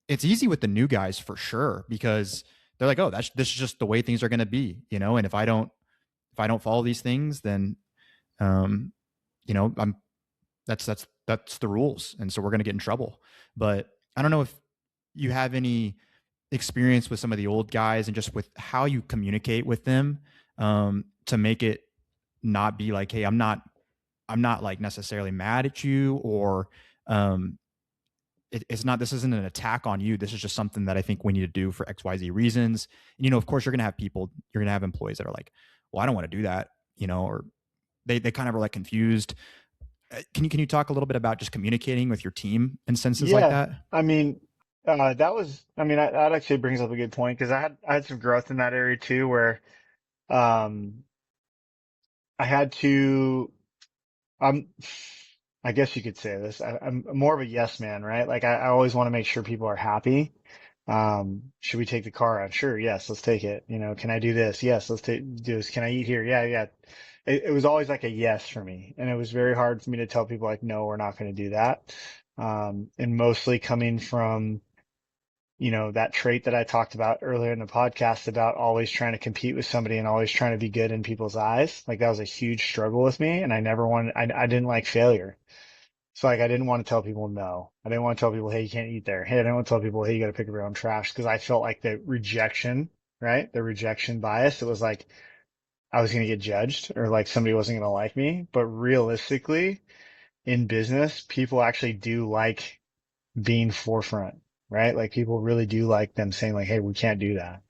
It's easy with the new guys for sure because they're like, oh, this is just the way things are going to be, and if I don't follow these things, then um, I'm that's the rules, and so we're going to get in trouble. But I don't know if you have any experience with some of the old guys and just with how you communicate with them, to make it not be like, hey, I'm not like necessarily mad at you, or um, it's not, this isn't an attack on you. This is just something that I think we need to do for XYZ reasons. And, of course, you're going to have employees that are like, well, I don't want to do that, or they kind of are like confused. Can you talk a little bit about just communicating with your team in senses like Yeah. that? I mean, that actually brings up a good point because I had some growth in that area too, where, um, I had to, I'm, I guess you could say this. I'm more of a yes man, right? Like I always want to make sure people are happy. Should we take the car out? Sure. Yes. Let's take it. Can I do this? Yes. Do this. Can I eat here? Yeah. Yeah. It was always like a yes for me. And it was very hard for me to tell people like, no, we're not going to do that. And mostly coming from, that trait that I talked about earlier in the podcast about always trying to compete with somebody and always trying to be good in people's eyes. Like that was a huge struggle with me. And I didn't like failure. So like, I didn't want to tell people no. I didn't want to tell people, hey, you can't eat there. Hey, I didn't want to tell people, hey, you got to pick up your own trash. Cause I felt like the rejection, right? The rejection bias. It was like I was going to get judged or like somebody wasn't going to like me. But realistically, in business, people actually do like being forefront, right? Like people really do like them saying like, hey, we can't do that.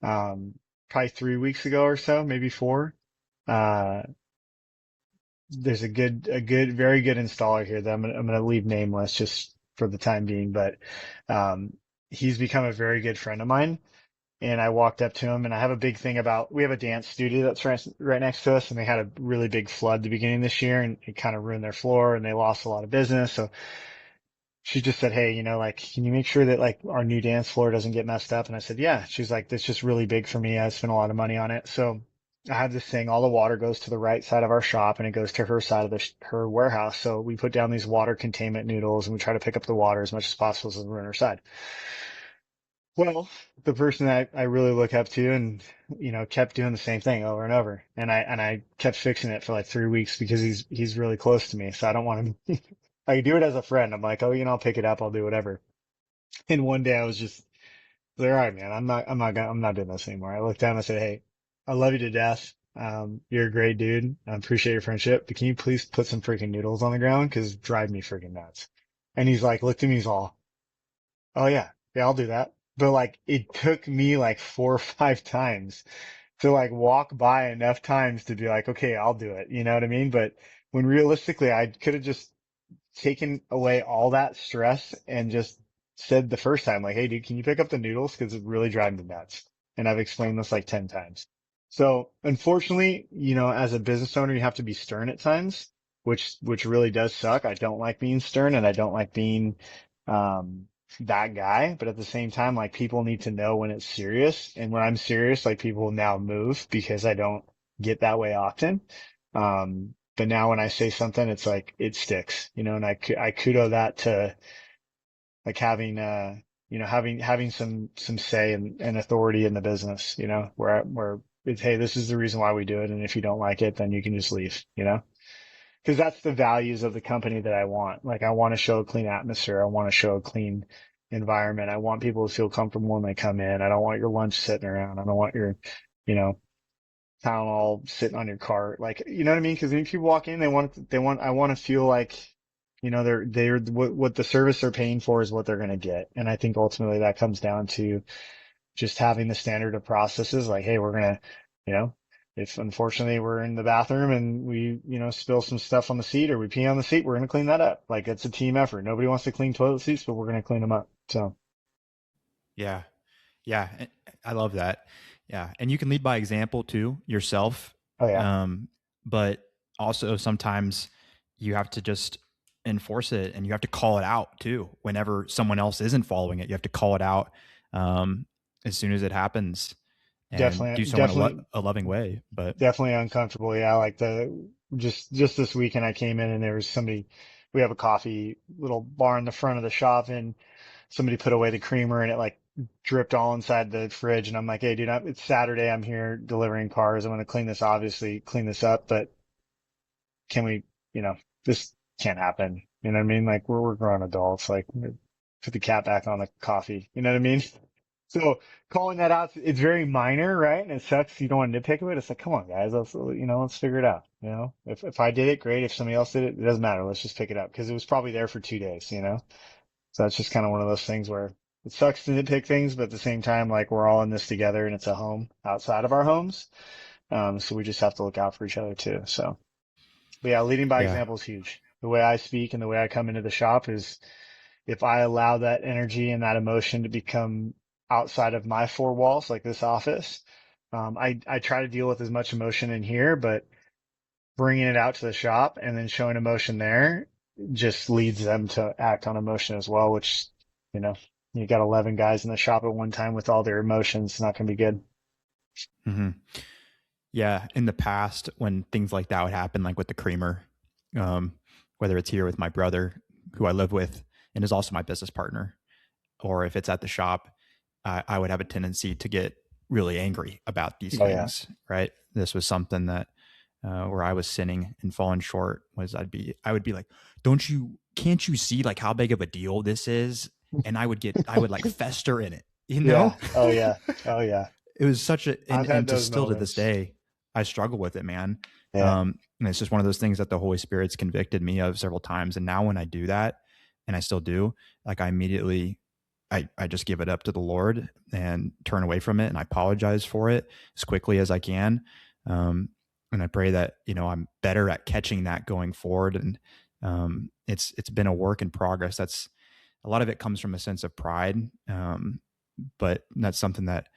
Um, Probably 3 weeks ago or so, maybe four. Uh, there's very good installer here that I'm gonna leave nameless just for the time being, but um, he's become a very good friend of mine. And I walked up to him, and I have a big thing about we have a dance studio that's right next to us, and they had a really big flood at the beginning of this year, and it kind of ruined their floor, and they lost a lot of business. So she just said, hey, like, can you make sure that like our new dance floor doesn't get messed up? And I said, yeah. She's like, that's just really big for me. I spent a lot of money on it. So I have this thing, all the water goes to the right side of our shop and it goes to her side of her warehouse. So we put down these water containment noodles and we try to pick up the water as much as possible so we're on her side. Well, the person that I really look up to and, kept doing the same thing over and over. And I kept fixing it for like 3 weeks because he's really close to me. So I don't want him, I do it as a friend. I'm like, oh, I'll pick it up. I'll do whatever. And one day I was just like, all right, man, I'm not doing this anymore. I looked down and I said, hey, I love you to death. You're a great dude. I appreciate your friendship, but can you please put some freaking noodles on the ground? Cause it drive me freaking nuts. And he's like, looked at me, he's all, oh yeah, I'll do that. But like, it took me like 4 or 5 times to like walk by enough times to be like, okay, I'll do it. You know what I mean? But when realistically, I could have just taken away all that stress and just said the first time, like, hey, dude, can you pick up the noodles? Because it really drives me nuts. And I've explained this like 10 times. So unfortunately, as a business owner, you have to be stern at times, which really does suck. I don't like being stern and I don't like being, um, that guy. But at the same time, like people need to know when it's serious. And when I'm serious, like people now move because I don't get that way often. But now when I say something, it's like it sticks, and I kudo that to like having having some say and authority in the business, where it's, hey, this is the reason why we do it, and if you don't like it, then you can just leave, because that's the values of the company that I want. Like I want to show a clean atmosphere, I want to show a clean environment, I want people to feel comfortable when they come in. I don't want your lunch sitting around. I don't want your, you know, town all sitting on your cart. Like, you know what I mean? Because when people walk in, I want to feel like, they're what the service they're paying for is what they're going to get. And I think ultimately that comes down to just having the standard of processes. Like, hey, we're going to, you know, if unfortunately we're in the bathroom and we, spill some stuff on the seat or we pee on the seat, we're going to clean that up. Like it's a team effort. Nobody wants to clean toilet seats, but we're going to clean them up. So, Yeah. Yeah. I love that. Yeah. And you can lead by example too yourself. oh yeah, Um, but also sometimes you have to just enforce it and you have to call it out too. Whenever someone else isn't following it, you have to call it out um, as soon as it happens and do definitely, so in definitely, a loving way. But definitely uncomfortable. Yeah, like just this weekend I came in and there was somebody. We have a coffee little bar in the front of the shop, and somebody put away the creamer and it like dripped all inside the fridge. And I'm like, hey, dude, it's Saturday. I'm here delivering cars. I'm going to clean this up, but can we, this can't happen. You know what I mean? Like we're grown adults. Like put the cat back on the coffee. You know what I mean? So calling that out, it's very minor, right? And it sucks. You don't want to nitpick it. It's like, come on, guys, let's figure it out. If I did it, great. If somebody else did it, it doesn't matter. Let's just pick it up because it was probably there for 2 days. So that's just kind of one of those things where it sucks to nitpick things, but at the same time, like we're all in this together and it's a home outside of our homes. So we just have to look out for each other too. So, but yeah, leading by yeah. example is huge. The way I speak and the way I come into the shop is if I allow that energy and that emotion to become outside of my four walls, like this office, I try to deal with as much emotion in here, but bringing it out to the shop and then showing emotion there just leads them to act on emotion as well, which, you know, you got 11 guys in the shop at one time with all their emotions. It's not going to be good. hmm Yeah. In the past, when things like that would happen, like with the creamer, um, whether it's here with my brother, who I live with and is also my business partner, or if it's at the shop, I would have a tendency to get really angry about these Oh yeah. things. Right. This was something that where I was sinning and falling short was I would be like, can't you see like how big of a deal this is? And I would like fester in it, you know? Yeah. Oh yeah. Oh yeah. It was such a, I've had and to those still to this moments. day, I struggle with it, man. Yeah. And it's just one of those things that the Holy Spirit's convicted me of several times. And now when I do that, and I still do, like I immediately, I just give it up to the Lord and turn away from it, and I apologize for it as quickly as I can. Um, and I pray that, I'm better at catching that going forward. And it's been a work in progress. That's a lot of it comes from a sense of pride. But that's something that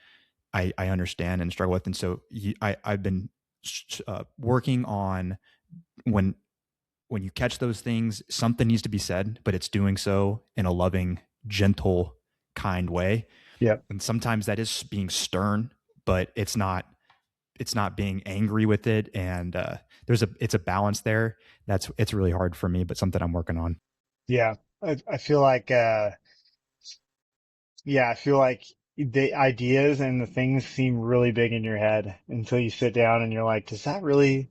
I understand and struggle with. And so I've been working on when you catch those things, something needs to be said, but it's doing so in a loving, gentle, kind way. Yep. And sometimes that is being stern, but it's not being angry with it. And it's a balance there. It's really hard for me, but something I'm working on. Yeah. I feel like, yeah, I feel like the ideas and the things seem really big in your head until you sit down and you're like, does that really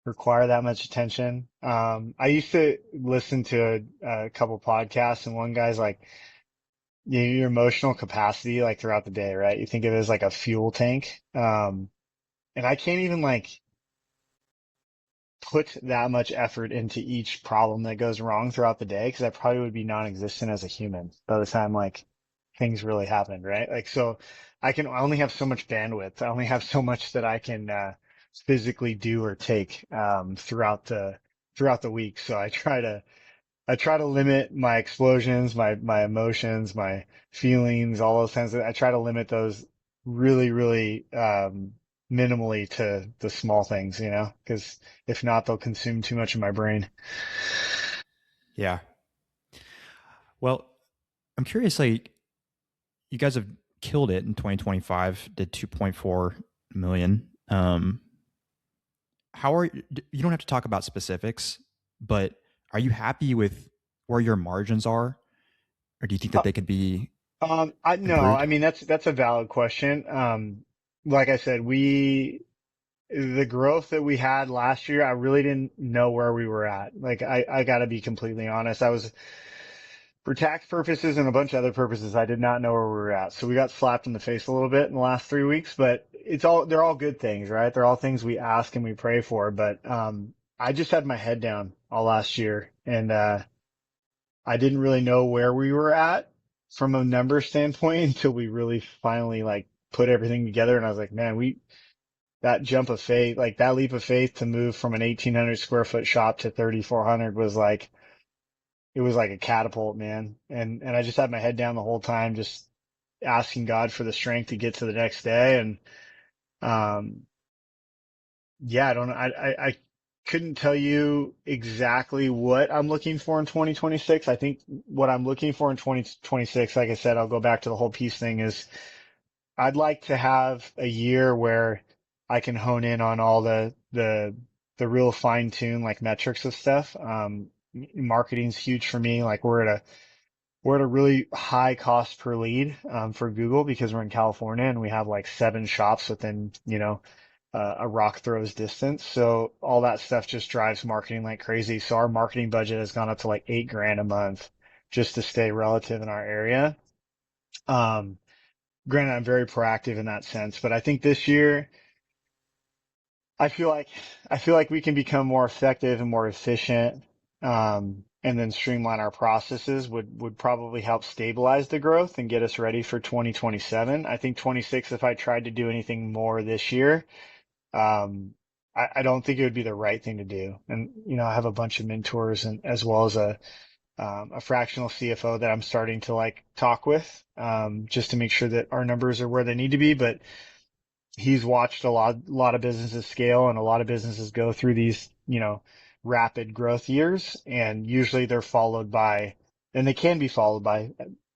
require that much attention? I used to listen to a couple podcasts, and one guy's like, your emotional capacity, like throughout the day, right? You think of it as like a fuel tank. And I can't even like put that much effort into each problem that goes wrong throughout the day, because I probably would be non-existent as a human by the time like things really happened, right? Like, so I only have so much bandwidth. I only have so much that I can physically do or take throughout the week. So I try to limit my explosions, my emotions, my feelings, all those things. I try to limit those really, really minimally to the small things, because if not, they'll consume too much of my brain. Yeah. Well, I'm curious, like, you guys have killed it in 2025, did 2.4 million. How are you don't have to talk about specifics, but are you happy with where your margins are, or do you think that Uh, they could be I no, I improved? mean that's a valid question. Like I said, the growth that we had last year, I really didn't know where we were at. Like I got to be completely honest. I was For tax purposes and a bunch of other purposes, I did not know where we were at. So we got slapped in the face a little bit in the last 3 weeks, but they're all good things, right? They're all things we ask and we pray for. But, I just had my head down all last year, and, I didn't really know where we were at from a number standpoint until we really finally like put everything together. And I was like, man, that jump of faith, like that leap of faith to move from an 1,800 square foot shop to 3,400 was like, it was like a catapult, man. And I just had my head down the whole time, just asking God for the strength to get to the next day. And um, yeah, I don't know. I couldn't tell you exactly what I'm looking for in 2026. I think what I'm looking for in 2026, like I said, I'll go back to the whole piece thing, is I'd like to have a year where I can hone in on all the real fine tune like metrics of stuff. Marketing's huge for me. Like we're at a really high cost per lead for Google because we're in California and we have like 7 shops within, a rock throw's distance. So all that stuff just drives marketing like crazy. So our marketing budget has gone up to like 8 grand a month just to stay relative in our area. Um, Granted, I'm very proactive in that sense, but I think this year I feel like I feel like we can become more effective and more efficient, and then streamline our processes would probably help stabilize the growth and get us ready for 2027. I think 26, if I tried to do anything more this year, um, I don't think it would be the right thing to do. And I have a bunch of mentors and as well as a fractional CFO that I'm starting to like talk with, just to make sure that our numbers are where they need to be. But he's watched a lot of businesses scale and a lot of businesses go through these, rapid growth years. And usually they're followed by, and they can be followed by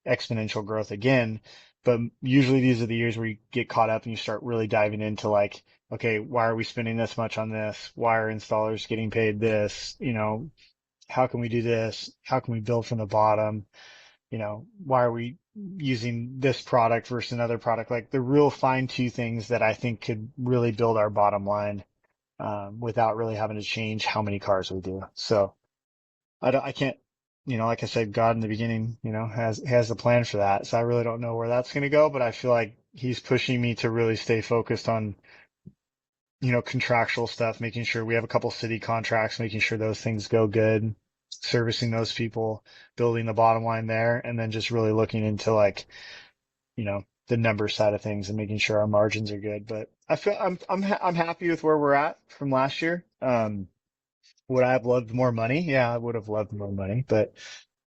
exponential growth again. But usually these are the years where you get caught up and you start really diving into like, okay, why are we spending this much on this? Why are installers getting paid this? How can we do this? How can we build from the bottom? Why are we using this product versus another product? Like the real fine tune things that I think could really build our bottom line, without really having to change how many cars we do. So I can't, like I said, God in the beginning, has a plan for that. So I really don't know where that's going to go, but I feel like he's pushing me to really stay focused on contractual stuff, making sure we have a couple city contracts, making sure those things go good, servicing those people, building the bottom line there, and then just really looking into like, the number side of things and making sure our margins are good. But I feel I'm happy with where we're at from last year. Would I have loved more money? Yeah, I would have loved more money, but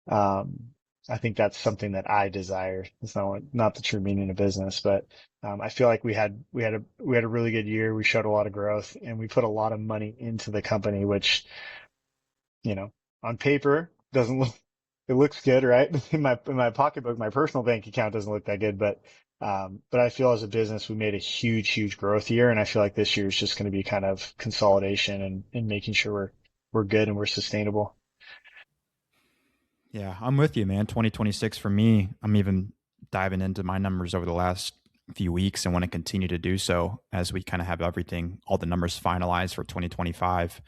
um, I think that's something that I desire. It's not the true meaning of business, but I feel like we had a really good year. We showed a lot of growth, and we put a lot of money into the company, which you know on paper doesn't look. It looks good, right? In my pocketbook, my personal bank account doesn't look that good, but I feel as a business we made a huge growth year, and I feel like this year is just going to be kind of consolidation and making sure we're good and we're sustainable. Yeah, I'm with you, man. 2026 for me, I'm even diving into my numbers over the last few weeks and want to continue to do so as we kind of have everything, all the numbers finalized for 2025.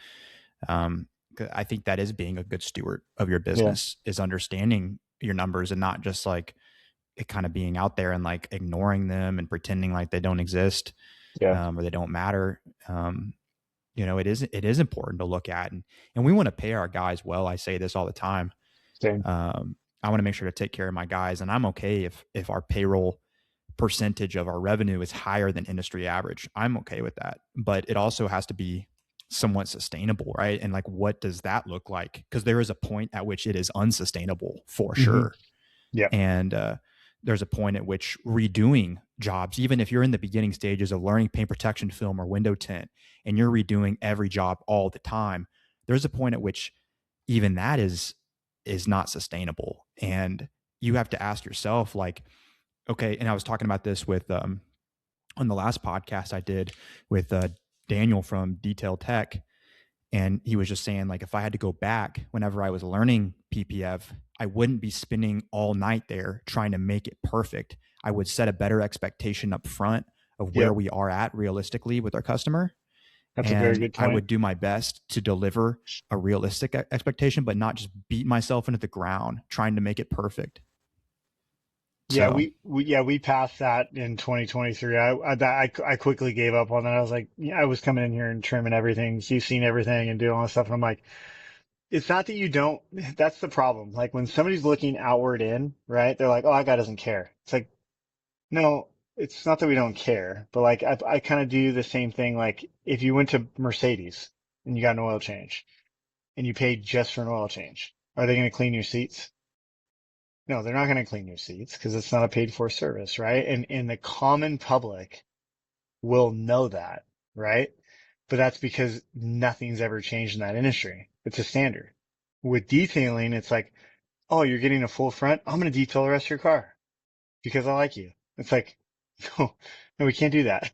Um, I think that is being a good steward of your Yeah, business, is understanding your numbers and not just like it kind of being out there and like ignoring them and pretending like they don't exist, yeah, or they don't matter. It is important to look at, and we want to pay our guys well. I say this all the time. same. I want to make sure to take care of my guys, and I'm okay if our payroll percentage of our revenue is higher than industry average. I'm okay with that, but it also has to be somewhat sustainable, right? And like, what does that look like? Because there is a point at which it is unsustainable for Hmm. sure, Yeah, and there's a point at which redoing jobs, even if you're in the beginning stages of learning paint protection film or window tint, and you're redoing every job all the time, there's a point at which even that is not sustainable, and you have to ask yourself, like, okay. And I was talking about this with on the last podcast I did with Daniel from Detail Tech, and he was just saying, like, if I had to go back whenever I was learning PPF, I wouldn't be spending all night there trying to make it perfect. I would set a better expectation up front of where yep. we are at realistically with our customer. That's a very And good I point. would do my best to deliver a realistic expectation, but not just beat myself into the ground trying to make it perfect. Yeah, So, we passed that in 2023. I quickly gave up on that. I was like, yeah, I was coming in here and trimming everything, QCing everything, and doing all this stuff. And I'm like, it's not that you don't. That's the problem. Like when somebody's looking outward in, right? They're like, oh, that guy doesn't care. It's like, no, it's not that we don't care, but like I kind of do the same thing. Like if you went to Mercedes and you got an oil change and you paid just for an oil change, are they going to clean your seats? No, they're not going to clean your seats because it's not a paid for service, right? And the common public will know that, right? But that's because nothing's ever changed in that industry. It's a standard. With detailing, it's like, oh, you're getting a full front. I'm going to detail the rest of your car because I like you. It's like, no, no, we can't do that.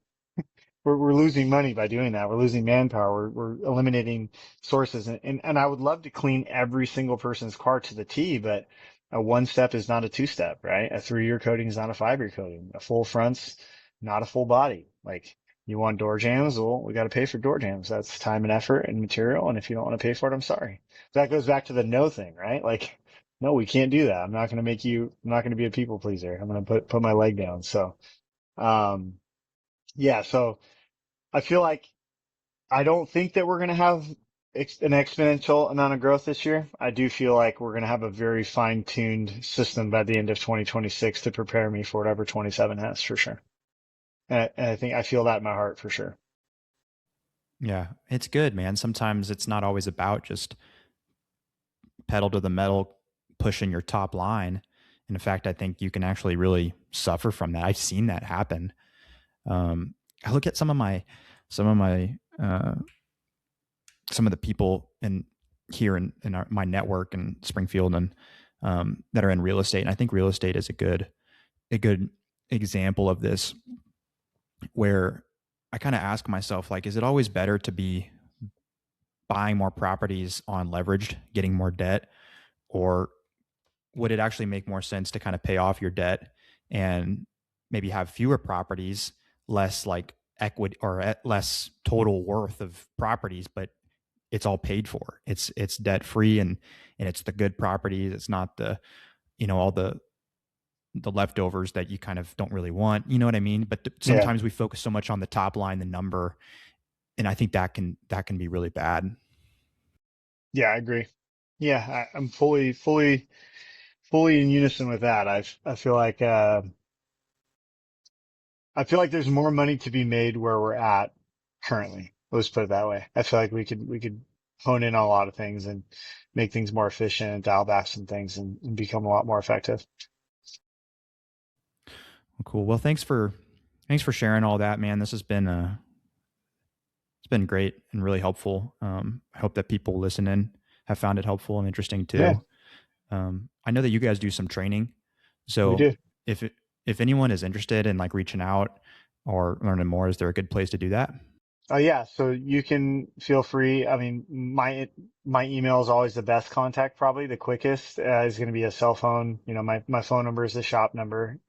We're losing money by doing that. We're losing manpower. We're eliminating sources. And I would love to clean every single person's car to the T, but a one step is not a two step, right? A 3-year coating is not a 5-year coating. A full front's not a full body. Like you want door jams? Well, we got to pay for door jams. That's time and effort and material. And if you don't want to pay for it, I'm sorry. That goes back to the no thing, right? Like, no, we can't do that. I'm not going to be a people pleaser. I'm going to put my leg down. So, um, yeah, so I feel like I don't think that we're going to have an exponential amount of growth this year. I do feel like we're going to have a very fine-tuned system by the end of 2026 to prepare me for whatever 27 has for sure. And I think I feel that in my heart for sure. yeah, it's good, man. Sometimes it's not always about just pedal to the metal, pushing your top line. And in fact, I think you can actually really suffer from that. I've seen that happen. I look at some of my, some of the people in here in my network in Springfield and that are in real estate. And I think real estate is a good example of this, where I kind of ask myself, like, is it always better to be buying more properties on leveraged, getting more debt, or would it actually make more sense to kind of pay off your debt and maybe have fewer properties, less like equity or less total worth of properties, but it's all paid for. It's debt free, and it's the good properties. It's not the, all the leftovers that you kind of don't really want. You know what I mean? But Yeah. sometimes we focus so much on the top line, the number, And I think that can be really bad. Yeah, I agree. Yeah, I'm fully in unison with that. I feel like there's more money to be made where we're at currently. Let's put it that way. I feel like we could hone in on a lot of things and make things more efficient and dial back some things and become a lot more effective. Cool. Well, thanks for sharing all that, man. This has been it's been great and really helpful. I hope that people listening have found it helpful and interesting Yeah, too. I know that you guys do some training, we so do. if if anyone is interested in like reaching out or learning more, is there a good place to do that? Oh yeah, so you can feel free. I mean, my email is always the best contact, probably the quickest is going to be a cell phone. You know, my phone number is the shop number.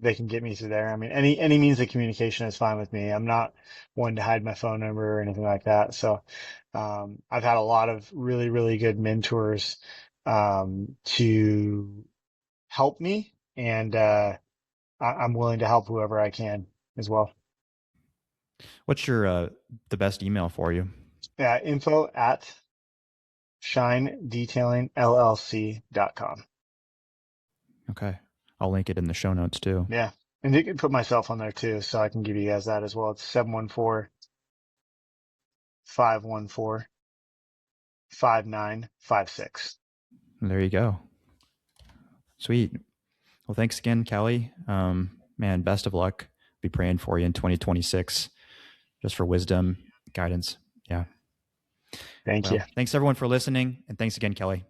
They can get me through there. I mean, any means of communication is fine with me. I'm not one to hide my phone number or anything like that. So, I've had a lot of really good mentors to help me, and I'm willing to help whoever I can as well. What's your the best email for you? Yeah, info at shinedetailingllc.com. Okay, I'll link it in the show notes too. Yeah. And you can put myself on there too, so I can give you guys that as well. It's 714-514-5956. There you go. Sweet. Well, thanks again, Kelly. Man, best of luck. Be praying for you in 2026, just for wisdom, guidance. Yeah. Thank you. Well, thanks everyone for listening, and thanks again, Kelly.